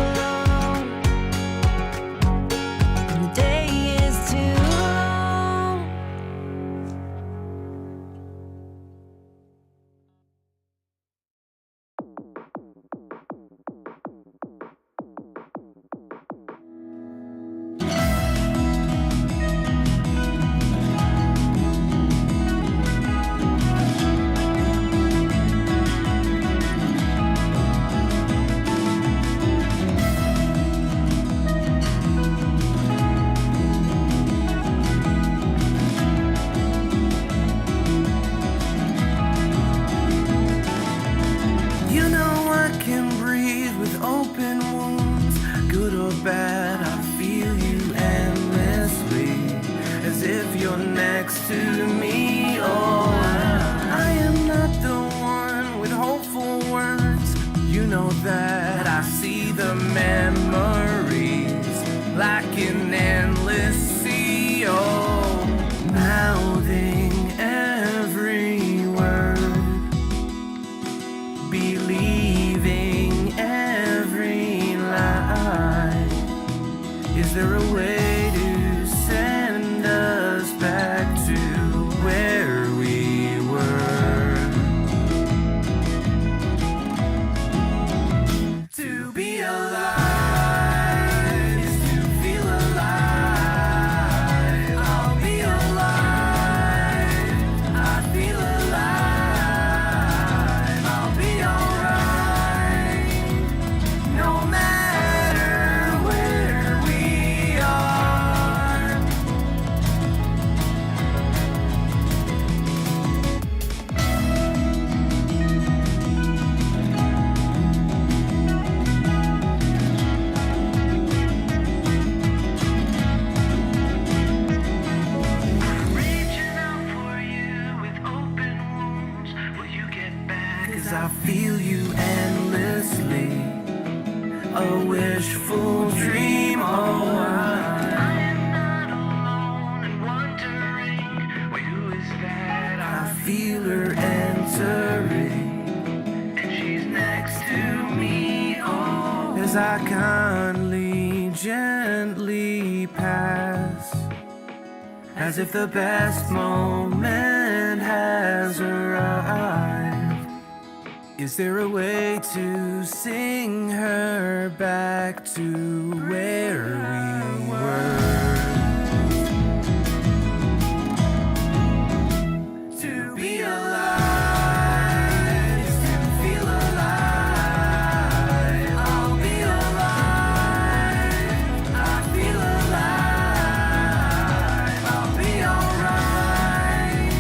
bad, I feel you endlessly, as if you're next to me. Oh, I am not the one with hopeful words. You know that I see the memories like an endless sea. Oh, mouthing every word, believing every lie. Is there a way to send us back to where we were? To be alive is to feel alive. I'll be alive. I feel alive. I'll be alright. No matter where we are. Reaching out for you with open wounds. Will you get back? 'Cause I feel you endlessly. A wishful dream. Oh, I am not alone and wondering, wait, who is that? I feel her entering, and she's next to me. Oh, as I kindly, gently pass, as if the best moment has arrived. Is there a way to sing her back to where we were? To be alive is to feel alive. I'll be alive. I feel alive. I'll be alright.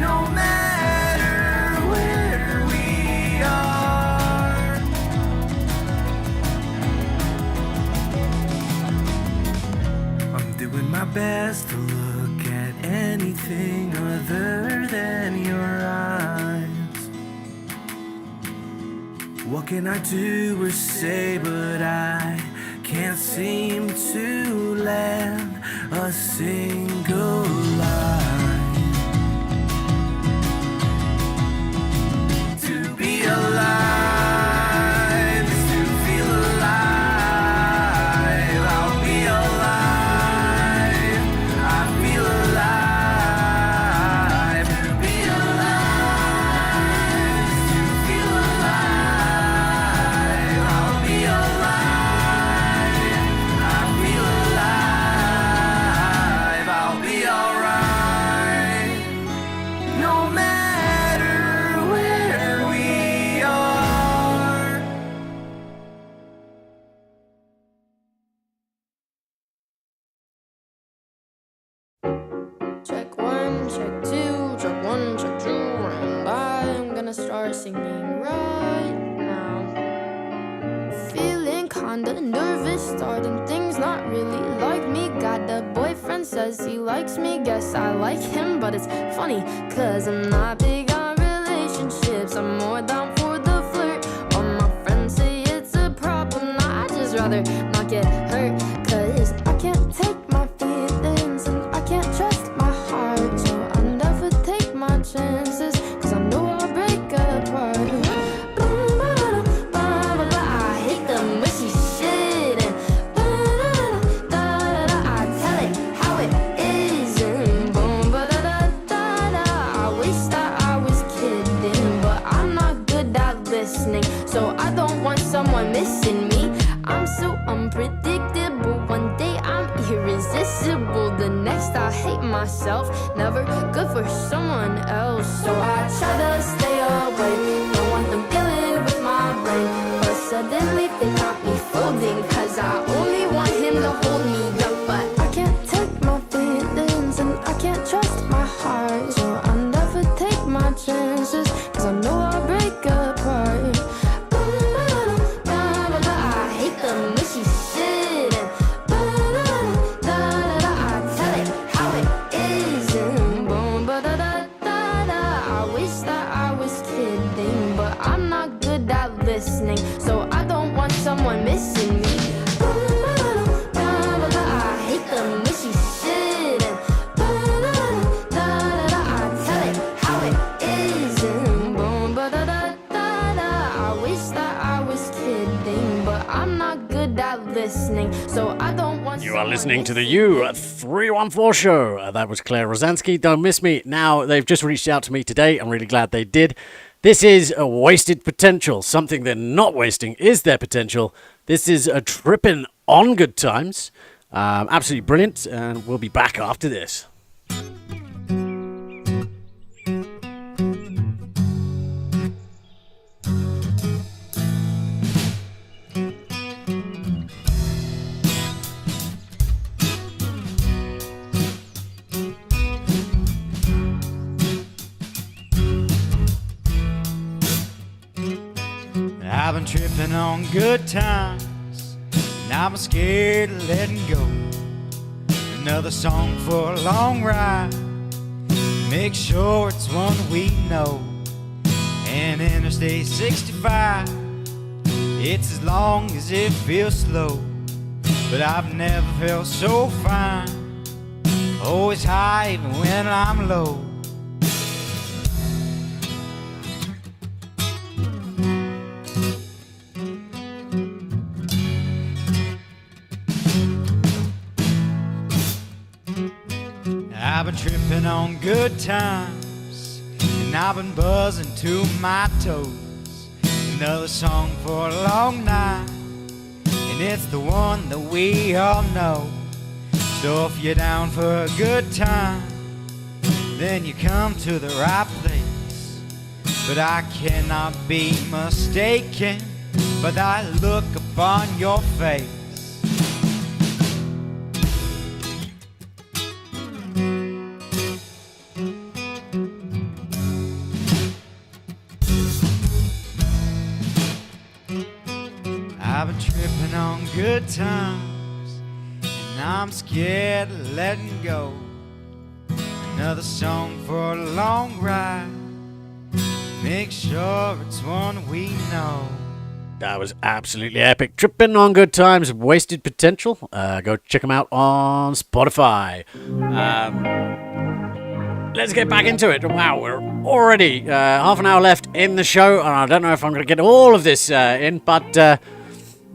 No matter where we are. I'm doing my best to look at anything other than your eyes. What can I do or say, but I can't seem to land a single line. To be alive is to feel alive. I'll be alive. I feel alive. To be alive is to feel alive. I'll be alive. I feel alive. I'll be alright. No matter where we are. Check one, check two, check one, check two, and I'm gonna start singing right now. Feeling kinda nervous, starting things not really like me. Got a boyfriend, says he likes me, guess I like him, but it's funny, 'cause I'm not big on relationships, I'm more down for the flirt. All my friends say it's a problem, nah, I'd just rather not get hurt, 'cause I can't take my feelings and I can't trust my heart, so I never take my chances, 'cause I know I'll break apart. I hate the mushy shit, and I tell it how it is, and boom, I wish that I was kidding, but I'm not good at listening, so I don't want someone missing me. I'm so unpredictable, one day I'm irresistible, the next I hate myself, never good for someone else, so I try to stay away, don't want them dealing with my brain, but suddenly they got me folding, 'cause I only want him to hold me up, but I can't take my feelings and I can't trust my heart, so I never take my chances, 'cause I know I'll break apart. I hate the mushy shit. listening, so I don't want someone missing me. I hate the mushy shit, and I tell it how it is, and boom, I wish that I was kidding, but I'm not good at listening, so I don't want. You are listening to the U314 show. That was Claire Rosansky. Don't miss me. Now, they've just reached out to me today. I'm really glad they did. This is a wasted potential. Something they're not wasting is their potential. This is a trippin' on good times. Absolutely brilliant. And we'll be back after this. I've been tripping on good times, and I'm scared of letting go. Another song for a long ride, make sure it's one we know. And Interstate 65, it's as long as it feels slow, but I've never felt so fine, always high even when I'm low. I've been tripping on good times, and I've been buzzing to my toes. Another song for a long night, and it's the one that we all know. So if you're down for a good time, then you come to the right place. But I cannot be mistaken by that look upon your face. I've been tripping on good times, and I'm scared of letting go. Another song for a long ride, make sure it's one we know. That was absolutely epic. Tripping on good times, wasted potential. Go check them out on Spotify. Let's get back into it. Wow, we're already half an hour left in the show, and I don't know if I'm going to get all of this in, but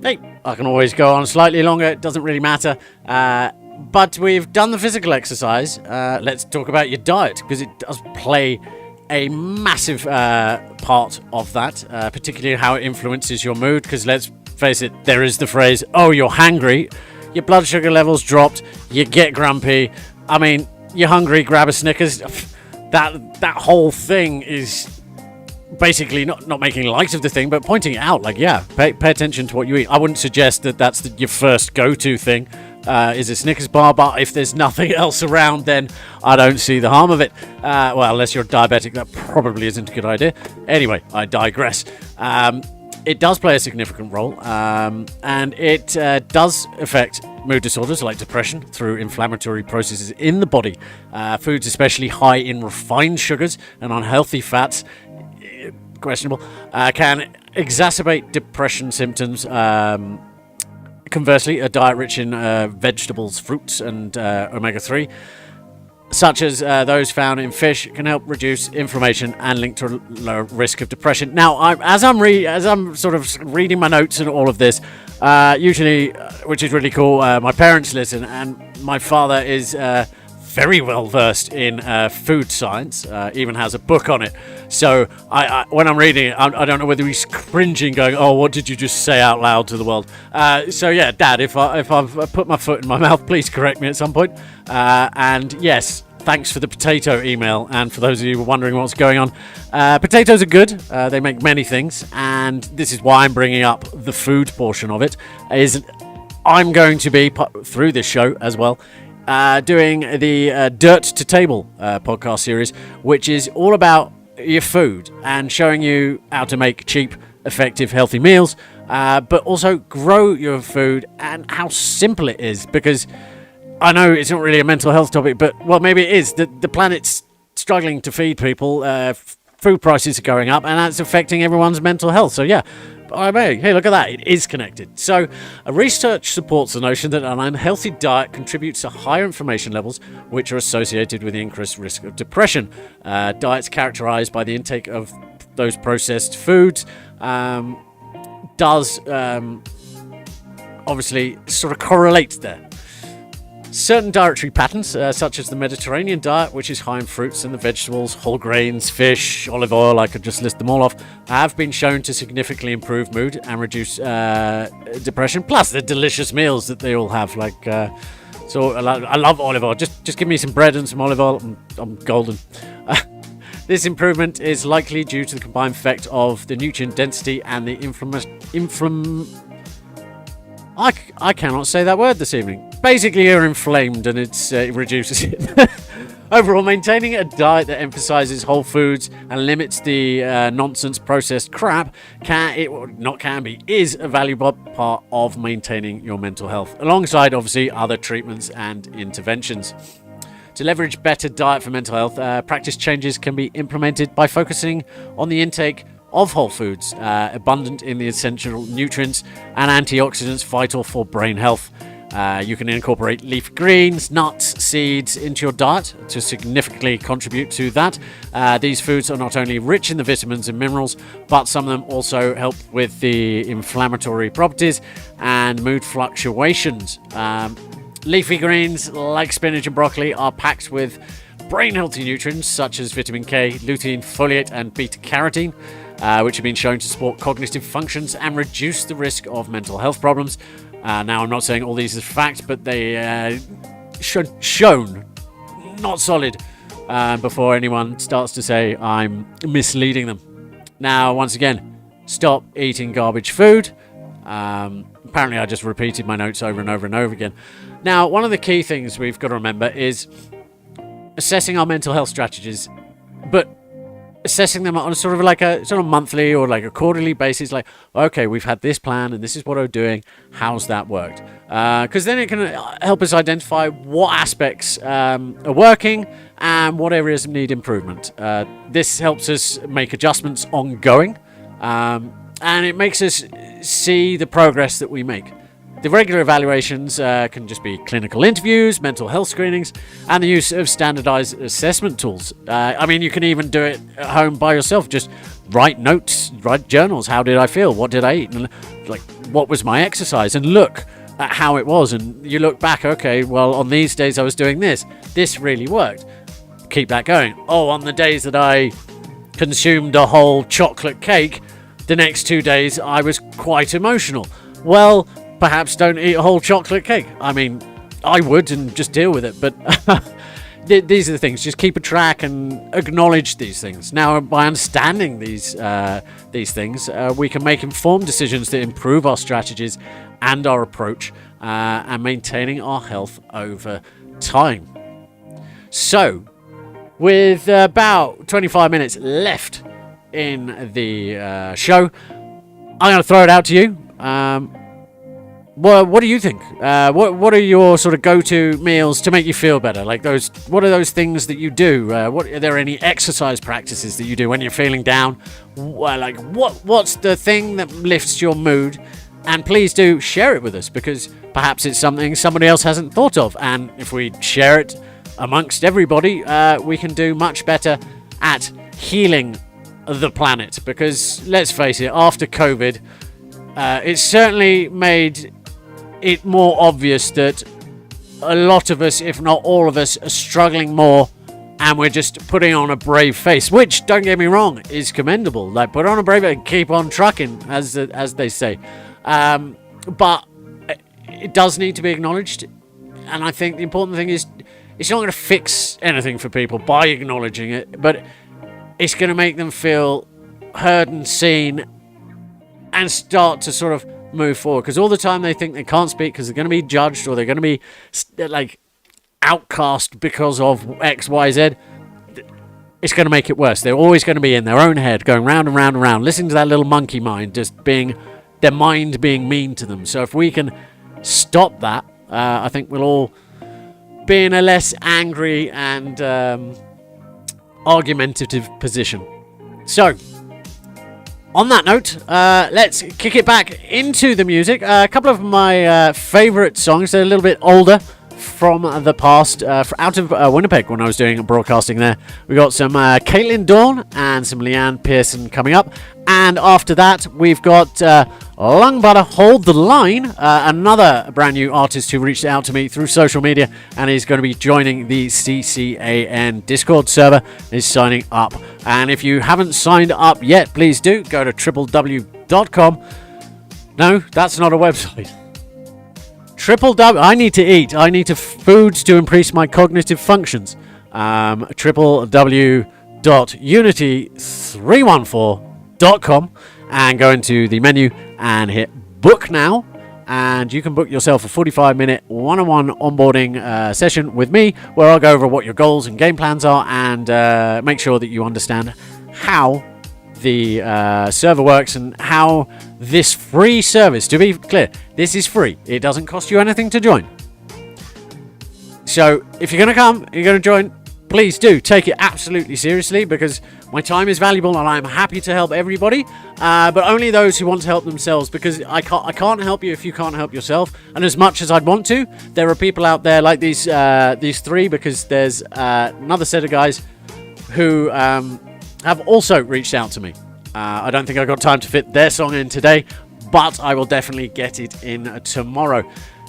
hey, I can always go on slightly longer. It doesn't really matter. But we've done the physical exercise. Let's talk about your diet, because it does play a massive part of that, particularly how it influences your mood, because let's face it, there is the phrase, oh, you're hangry, your blood sugar levels dropped, you get grumpy. I mean, you're hungry, grab a Snickers. That whole thing is basically not making light of the thing, but pointing it out, like, yeah, pay attention to what you eat. I wouldn't suggest that that's your first go-to thing, is a Snickers bar, but if there's nothing else around, then I don't see the harm of it. Well, unless you're diabetic, that probably isn't a good idea. Anyway, I digress. It does play a significant role, and it does affect mood disorders like depression through inflammatory processes in the body. Foods especially high in refined sugars and unhealthy fats, questionable, can exacerbate depression symptoms. Conversely, a diet rich in vegetables, fruits, and omega-3, such as those found in fish, can help reduce inflammation and link to a lower risk of depression. Now, as I'm sort of reading my notes and all of this, usually, which is really cool, my parents listen, and my father is very well versed in food science, even has a book on it. So when I'm reading it, I don't know whether he's cringing, going, "Oh, what did you just say out loud to the world?" So yeah, Dad, if I've put my foot in my mouth, please correct me at some point. And yes, thanks for the potato email. And for those of you who are wondering what's going on, potatoes are good. They make many things, and this is why I'm bringing up the food portion of it. Is I'm going to be through this show as well, doing the Dirt to Table podcast series, which is all about your food and showing you how to make cheap, effective, healthy meals, but also grow your food and how simple it is. Because I know it's not really a mental health topic, but, well, maybe it is. The planet's struggling to feed people food prices are going up, and that's affecting everyone's mental health. So yeah, hey, look at that. It is connected. So research supports the notion that an unhealthy diet contributes to higher inflammation levels, which are associated with the increased risk of depression. Diets characterized by the intake of those processed foods does obviously sort of correlate there. Certain dietary patterns, such as the Mediterranean diet, which is high in fruits and the vegetables, whole grains, fish, olive oil, I could just list them all off, have been shown to significantly improve mood and reduce depression. Plus the delicious meals that they all have, like so I love olive oil. Just give me some bread and some olive oil, I'm golden. This improvement is likely due to the combined effect of the nutrient density and the I cannot say that word this evening. Basically, you're inflamed and it reduces it. Overall, maintaining a diet that emphasizes whole foods and limits the nonsense processed crap is a valuable part of maintaining your mental health, alongside obviously other treatments and interventions. To leverage better diet for mental health, practice changes can be implemented by focusing on the intake of whole foods, abundant in the essential nutrients and antioxidants vital for brain health. You can incorporate leaf greens, nuts, seeds into your diet to significantly contribute to that. These foods are not only rich in the vitamins and minerals, but some of them also help with the inflammatory properties and mood fluctuations. Leafy greens like spinach and broccoli are packed with brain-healthy nutrients such as vitamin K, lutein, folate, and beta-carotene, which have been shown to support cognitive functions and reduce the risk of mental health problems. Now, I'm not saying all these are fact, but they shown, not solid, before anyone starts to say I'm misleading them. Now, once again, stop eating garbage food. Apparently, I just repeated my notes over and over and over again. Now, one of the key things we've got to remember is assessing our mental health strategies, but assessing them on a sort of monthly or like a quarterly basis. Like, okay, we've had this plan and this is what I'm doing. How's that worked? Because then it can help us identify what aspects are working and what areas need improvement. This helps us make adjustments ongoing, and it makes us see the progress that we make. The regular evaluations can just be clinical interviews, mental health screenings, and the use of standardized assessment tools. I mean, you can even do it at home by yourself. Just write notes, write journals. How did I feel? What did I eat? And like, what was my exercise? And look at how it was. And you look back, okay, well, on these days I was doing this. This really worked. Keep that going. Oh, on the days that I consumed a whole chocolate cake, the next 2 days I was quite emotional. Well, perhaps don't eat a whole chocolate cake. I mean, I would, and just deal with it. But these are the things. Just keep a track and acknowledge these things. Now, by understanding these things, we can make informed decisions that improve our strategies and our approach, and maintaining our health over time. So, with about 25 minutes left in the show, I'm going to throw it out to you. Well, what do you think? What are your sort of go-to meals to make you feel better? Like those, what are those things that you do? What are there any exercise practices that you do when you're feeling down? What's the thing that lifts your mood? And please do share it with us, because perhaps it's something somebody else hasn't thought of. And if we share it amongst everybody, we can do much better at healing the planet. Because let's face it, after COVID, it certainly made it more obvious that a lot of us, if not all of us, are struggling more, and we're just putting on a brave face, which, don't get me wrong, is commendable. Like, put on a brave face and keep on trucking, as they say. But it does need to be acknowledged, and I think the important thing is it's not going to fix anything for people by acknowledging it, but it's going to make them feel heard and seen and start to sort of move forward. Because all the time they think they can't speak because they're going to be judged, or they're going to be like outcast because of X, Y, Z. It's going to make it worse. They're always going to be in their own head, going round and round and round, listening to that little monkey mind, just being their mind being mean to them. So if we can stop that, I think we'll all be in a less angry and argumentative position. So, on that note, let's kick it back into the music. A couple of my favourite songs. They're a little bit older from the past, out of Winnipeg when I was doing broadcasting there. We got some Caitlin Dawn and some Leanne Pearson coming up. And after that, we've got Lung Butter Hold the Line, another brand new artist who reached out to me through social media and is going to be joining the CCAN Discord server, is signing up. And if you haven't signed up yet, please do go to www.com. No, that's not a website. I need to eat. I need foods to increase my cognitive functions. www.unity314.com and go into the menu and hit book now, and you can book yourself a 45-minute one-on-one onboarding session with me where I'll go over what your goals and game plans are and make sure that you understand how the server works and how this free service, to be clear, this is free. It doesn't cost you anything to join. So if you're going to come, you're going to join, please do take it absolutely seriously, because my time is valuable and I'm happy to help everybody, but only those who want to help themselves, because I can't help you if you can't help yourself. And as much as I'd want to, there are people out there like these three, because there's another set of guys who have also reached out to me. I don't think I got time to fit their song in today, but I will definitely get it in tomorrow.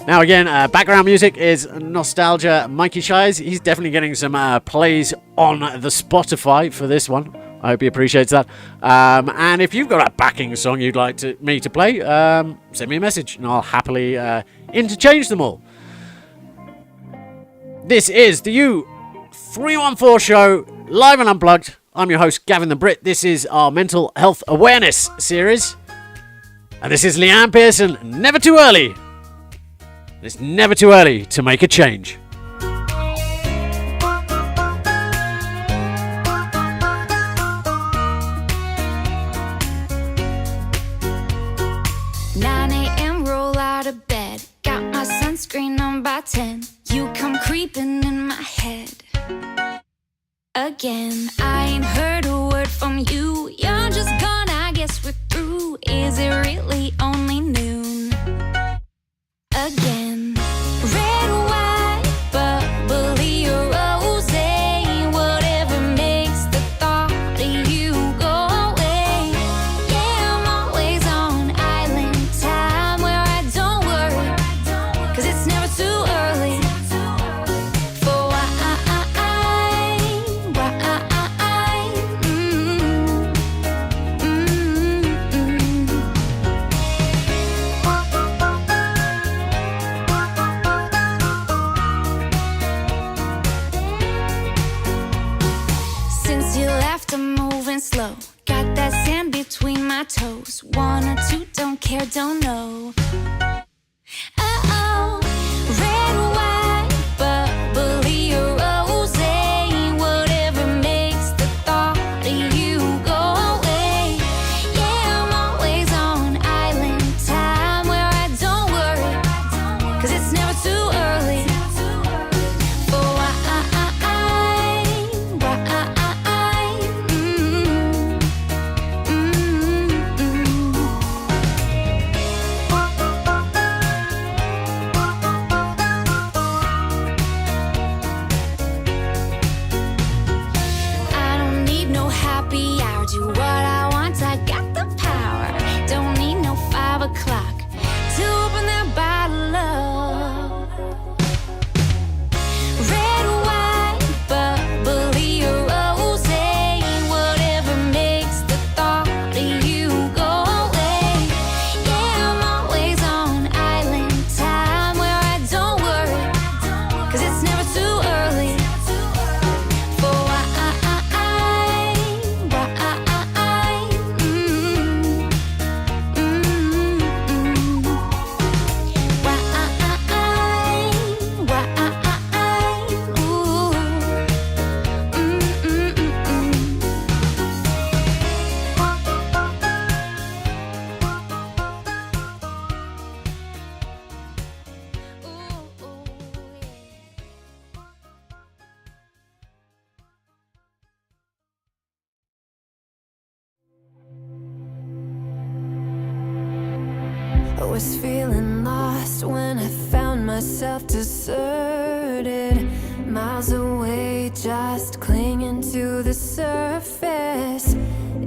Now again, background music is Nostalgia Mikey Shires. He's definitely getting some plays on the Spotify for this one. I hope he appreciates that. And if you've got a backing song you'd like me to play, send me a message and I'll happily interchange them all. This is the U314 show, live and unplugged. I'm your host, Gavin the Brit. This is our mental health awareness series. And this is Leanne Pearson, Never Too Early. It's never too early to make a change. 9 a.m. roll out of bed, got my sunscreen on by 10. You come creeping in my head again. I ain't heard a word from you. You're just gone, I guess we're through. Is it really only noon? Again. Red, white, bubbly or rosé, whatever makes the thought of you go away. Yeah, I'm always on island time where I don't worry, 'cause it's never too early for why. Since you left, I'm moving slow. Got that sand between my toes. 1 or 2, don't care, don't know. Uh-oh. Red, white, bubbly or rosé, whatever makes the thought of you go away. Yeah, I'm always on island time where I don't worry, 'cause it's never too early for why. I was feeling lost when I found myself deserted, miles away, just clinging to the surface.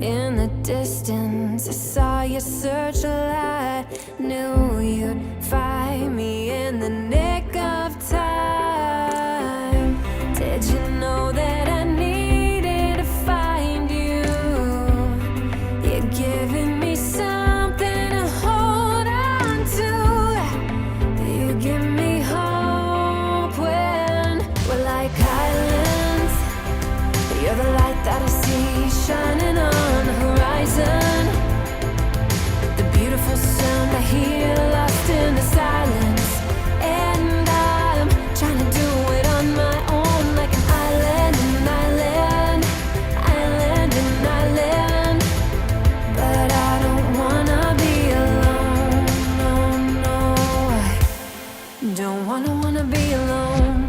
In the distance, I saw your searchlight. Knew you'd find me in the nick of time. Did you know that I needed to find you? You're giving me something to hold on to. You give me hope when we're like islands. You're the light that I see shining on the horizon. The beautiful sound I hear lost in the silence. And I'm trying to do it on my own, like an island in an island, island in an island. But I don't wanna be alone, no, no. I don't wanna be alone.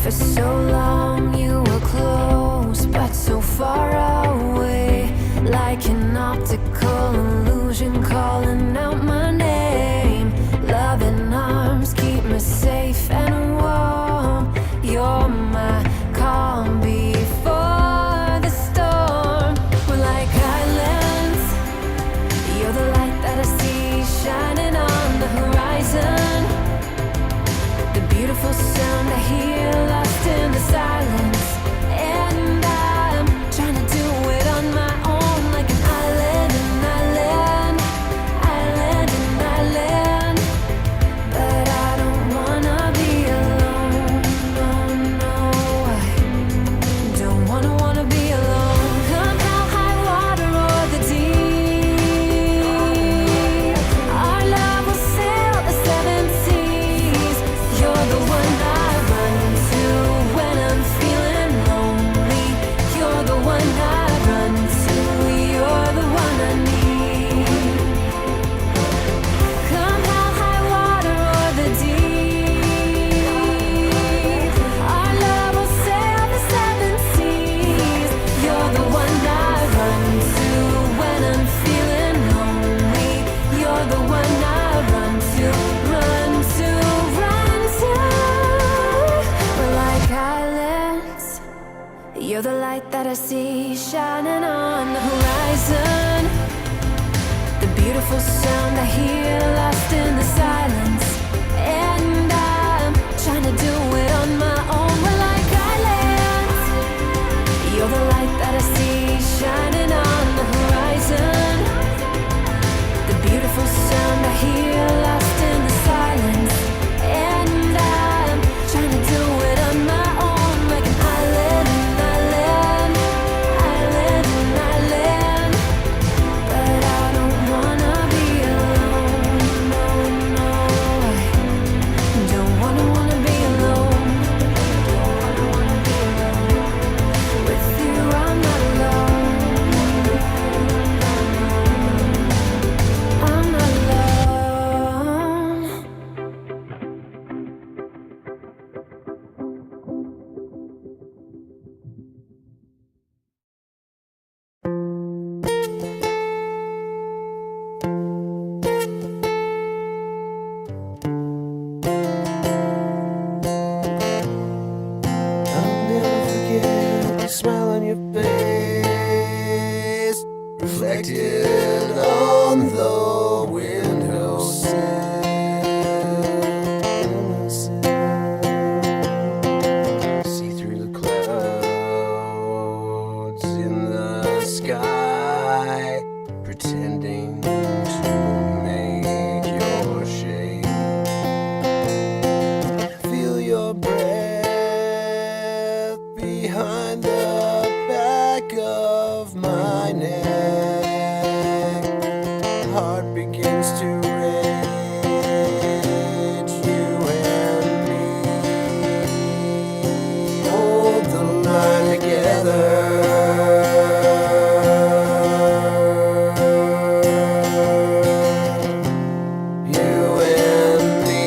For so long you were close, but so far away, like an optical illusion calling out my name. Loving arms keep me safe and warm. You're my calm before the storm. We're like islands. You're the light that I see shining on the horizon. The beautiful sound I hear lost in the silence. And I'm trying to do it on my own, like an island in an island, island in an island. But I don't wanna be alone, no, no. I don't wanna be alone. Come hell, high water or the deep, our love will sail the seven seas. You're the one I run to when I'm feeling lonely. You're the one I run to. You're the one I need. Come hell, high water or the deep, our love will sail the seven seas. You're the one I run to when I'm feeling lonely. You're the one I run to, run to, run to. We're like islands. You're the light that I see shining on the horizon. The beautiful sound I hear lost in the silence. And I'm trying to do it on my own. We're like islands. You're the light that I see shining on the horizon. The beautiful sound I hear lost in the silence. And I'm trying to do it on my own, like an island in an island, island in an island. But I don't wanna be alone, no, no. I don't wanna be alone. Don't wanna be alone. With you I'm not alone. I'm not alone. I'll never forget the smile on your face, reflected on the windowsill. See through the clouds in the sky, pretending to make your shape. Feel your breath behind the back of my neck. Heart begins to rage. You and me hold the line together. You and me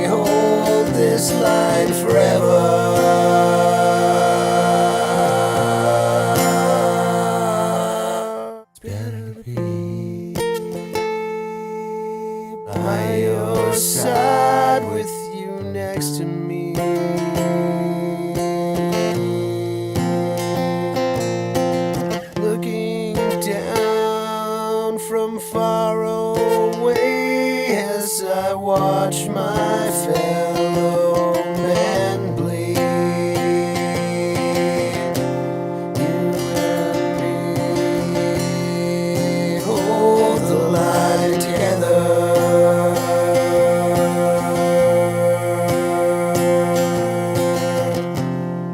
hold this line forever. my fellow men bleed. You and me hold the line together.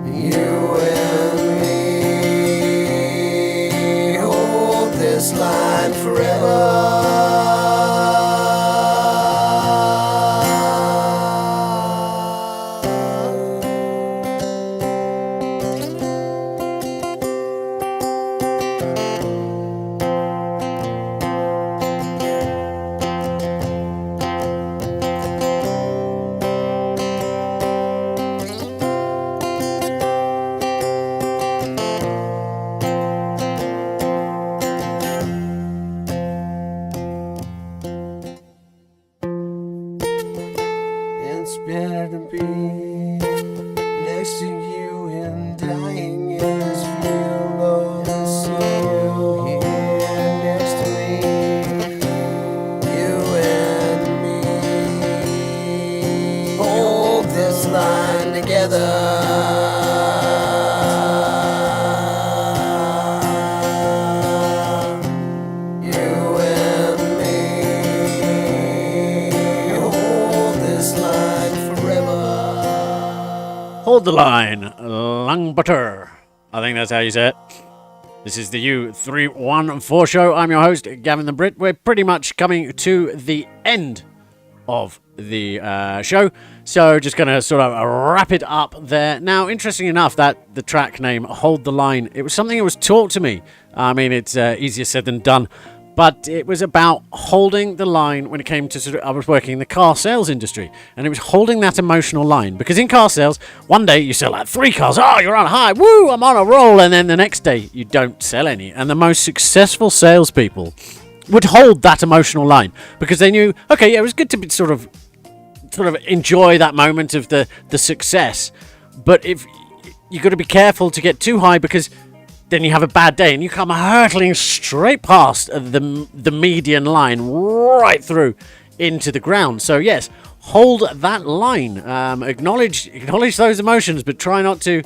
You and me hold this line forever. It's better to be next to you and dying in this view, Lord, and see you here next to me. You and me hold this line together. You and me hold this line forever. Hold the line, Lung Butter. I think that's how you say it. This is the U314 show. I'm your host, Gavin the Brit. We're pretty much coming to the end of the show, so just going to sort of wrap it up there. Now, interesting enough, that the track name, Hold the Line, it was something that was taught to me. I mean, it's easier said than done, but it was about holding the line when it came to sort of, I was working in the car sales industry, and it was holding that emotional line, because in car sales, one day you sell like 3 cars, oh, you're on a high, woo, I'm on a roll, and then the next day you don't sell any. And the most successful salespeople would hold that emotional line, because they knew, okay, yeah, it was good to be sort of enjoy that moment of the success, but if you got to be careful to get too high, because then you have a bad day and you come hurtling straight past the median line right through into the ground. So yes, hold that line, acknowledge those emotions, but try not to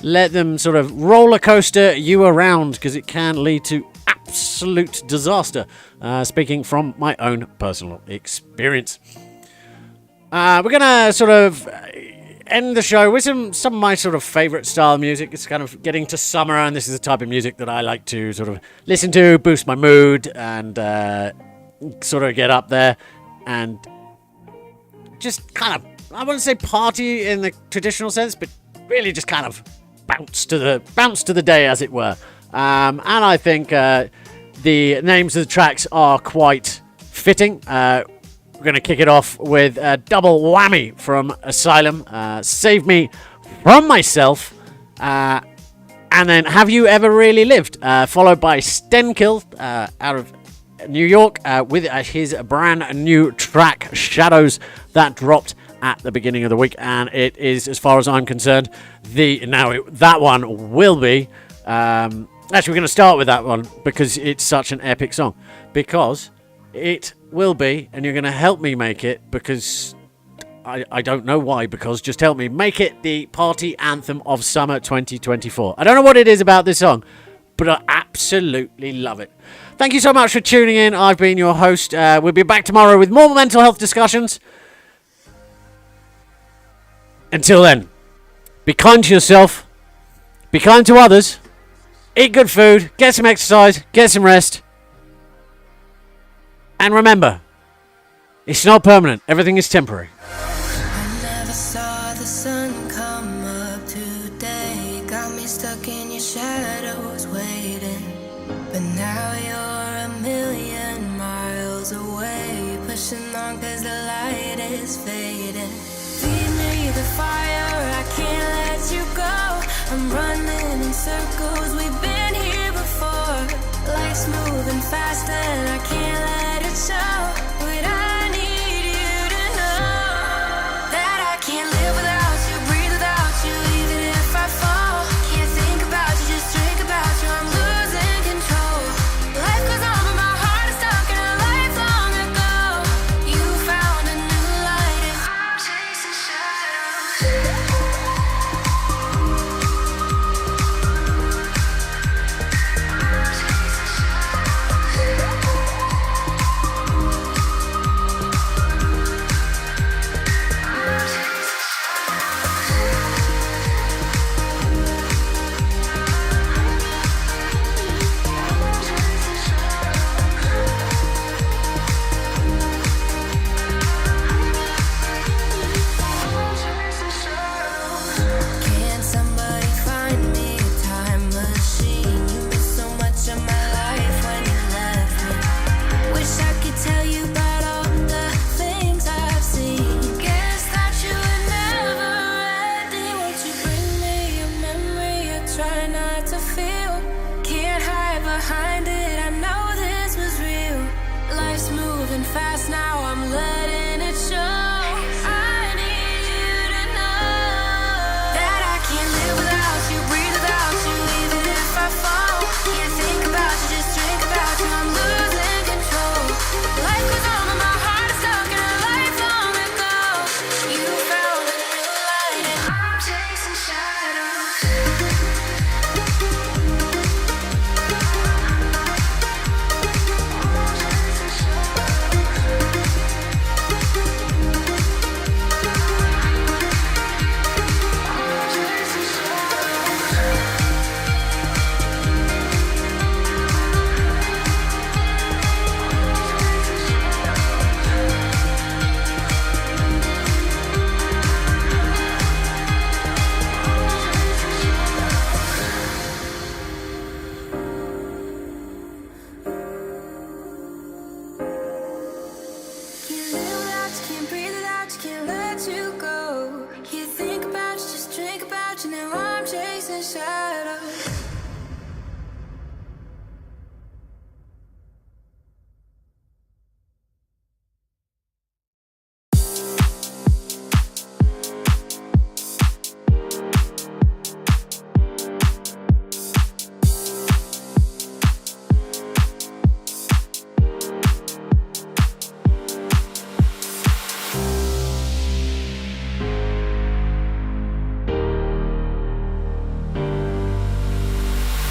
let them sort of roller coaster you around, because it can lead to absolute disaster, speaking from my own personal experience. We're gonna sort of end the show with some of my sort of favourite style music. It's kind of getting to summer, and this is the type of music that I like to sort of listen to, boost my mood, and sort of get up there and just kind of, I wouldn't say party in the traditional sense, but really just kind of bounce to the day, as it were. And I think the names of the tracks are quite fitting. We're going to kick it off with a double whammy from Asylum, Save Me From Myself, and then Have You Ever Really Lived, followed by Stenkill out of New York with his brand new track Shadows, that dropped at the beginning of the week, and it is, as far as I'm concerned, that one will be actually, we're going to start with that one because it's such an epic song, because it will be, and you're going to help me make it, because I don't know why, because just help me make it the party anthem of summer 2024. I don't know what it is about this song, but I absolutely love it. Thank you so much for tuning in. I've been your host. We'll be back tomorrow with more mental health discussions. Until then, be kind to yourself, be kind to others, eat good food, get some exercise, get some rest. And remember, it's not permanent. Everything is temporary. I never saw the sun come up today. Got me stuck in your shadows waiting. But now you're a million miles away. Pushing on cause the light is fading. Feed me the fire, I can't let you go. I'm running in circles, we've been here before. Life's moving fast and I can't let it show. But I need you to know that I can't live without you, breathe without you, even if I fall. Can't think about you, just think about you, I'm losing control. Life goes on but my heart is stuck in a life long ago. You found a new light, it to feel. Can't hide behind it, I know this was real. Life's moving fast now, I'm letting it show. I need you to know that I can't live without you, breathe without you, even if I fall. Can't think about you, just drink about you, I'm losing control. Life goes on, but my heart is stuck in a life long ago. You found a new light and I'm chasing shadows. Can't live without you, can't breathe without you, can't let you go. Can't think about you, just drink about you, now I'm chasing shadows.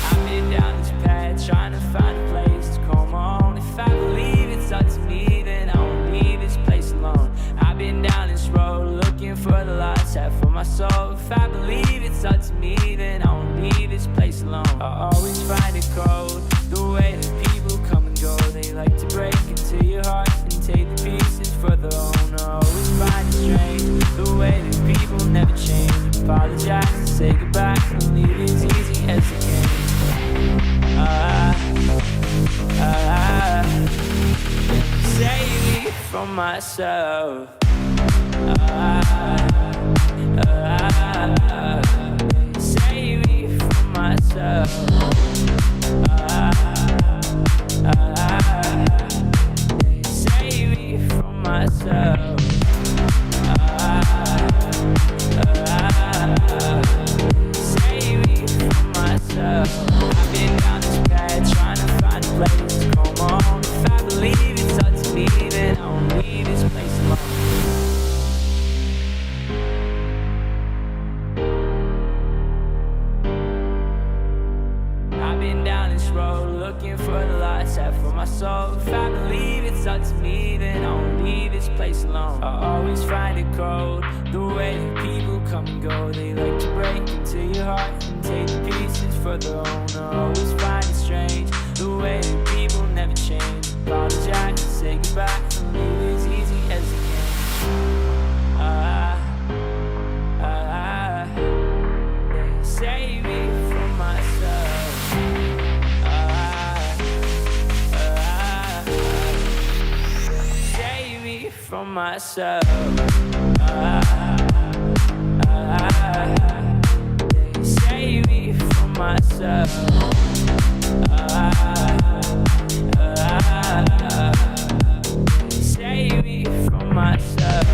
I've been down this path trying to find a place to call my own. If I believe it's up to me, then I won't leave this place alone. I've been down this road looking for the lights out for my soul. If I believe it's up to me, then I won't leave this place alone. I always find it cold, the way that people come and go. They like to break into your heart and take the pieces for their own. I always find it strange, the way that people never change. Apologize and say goodbye and leave as easy as you can. Save me from myself. Save me from myself. Save me from myself. Save me from myself. I've been down this path trying to find a place to call my own. If I believe it's up to me, then I won't leave this place alone. I've been down this road looking for the lights out for my soul. If I believe it's up to me, then I won't leave this place alone. I always find it cold, the way that people come and go. They like to break into your heart and take the pieces for their own. I always find it strange, the way that people never change. Apologize and say goodbye and leave as easy as you can. Save me from myself. Save me from myself. Save me from myself. Save me from myself.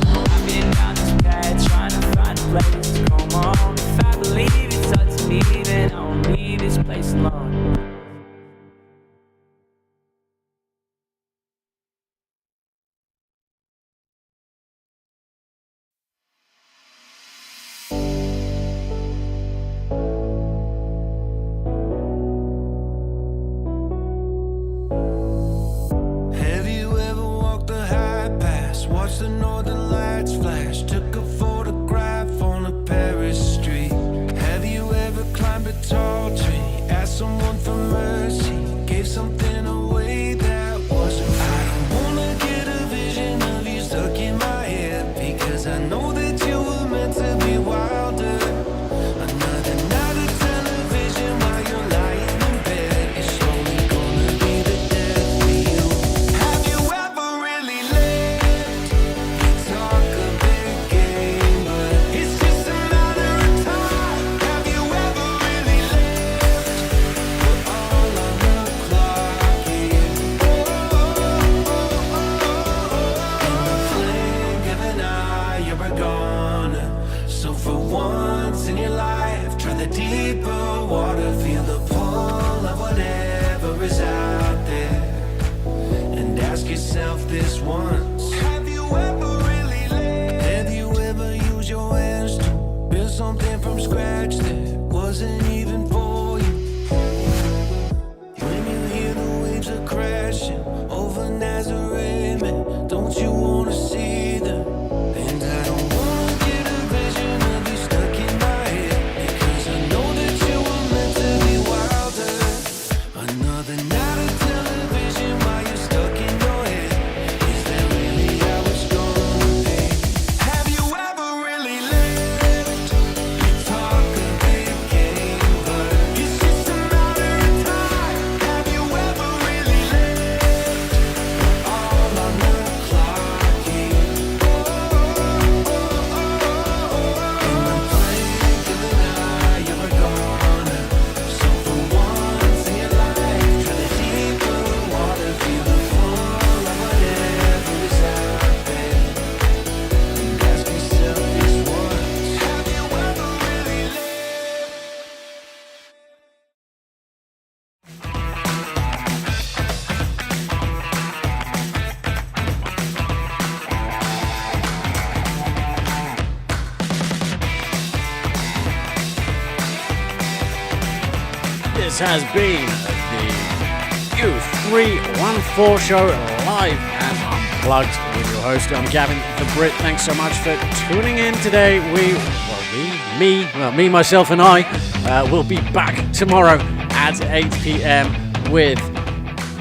I've been down this path trying to find a place to call my own. If I believe it's up to me, then I won't leave this place alone. This has been the U314 show, live and unplugged with your host. I'm Gavin the Brit. Thanks so much for tuning in today. Me, myself, and I will be back tomorrow at 8 p.m. with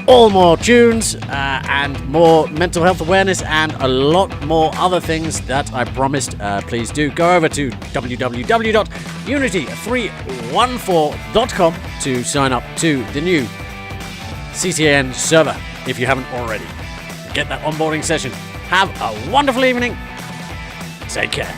all more tunes and more mental health awareness and a lot more other things that I promised. Please do go over to www.unity314.com to sign up to the new CTN server if you haven't already. Get that onboarding session. Have a wonderful evening. Take care.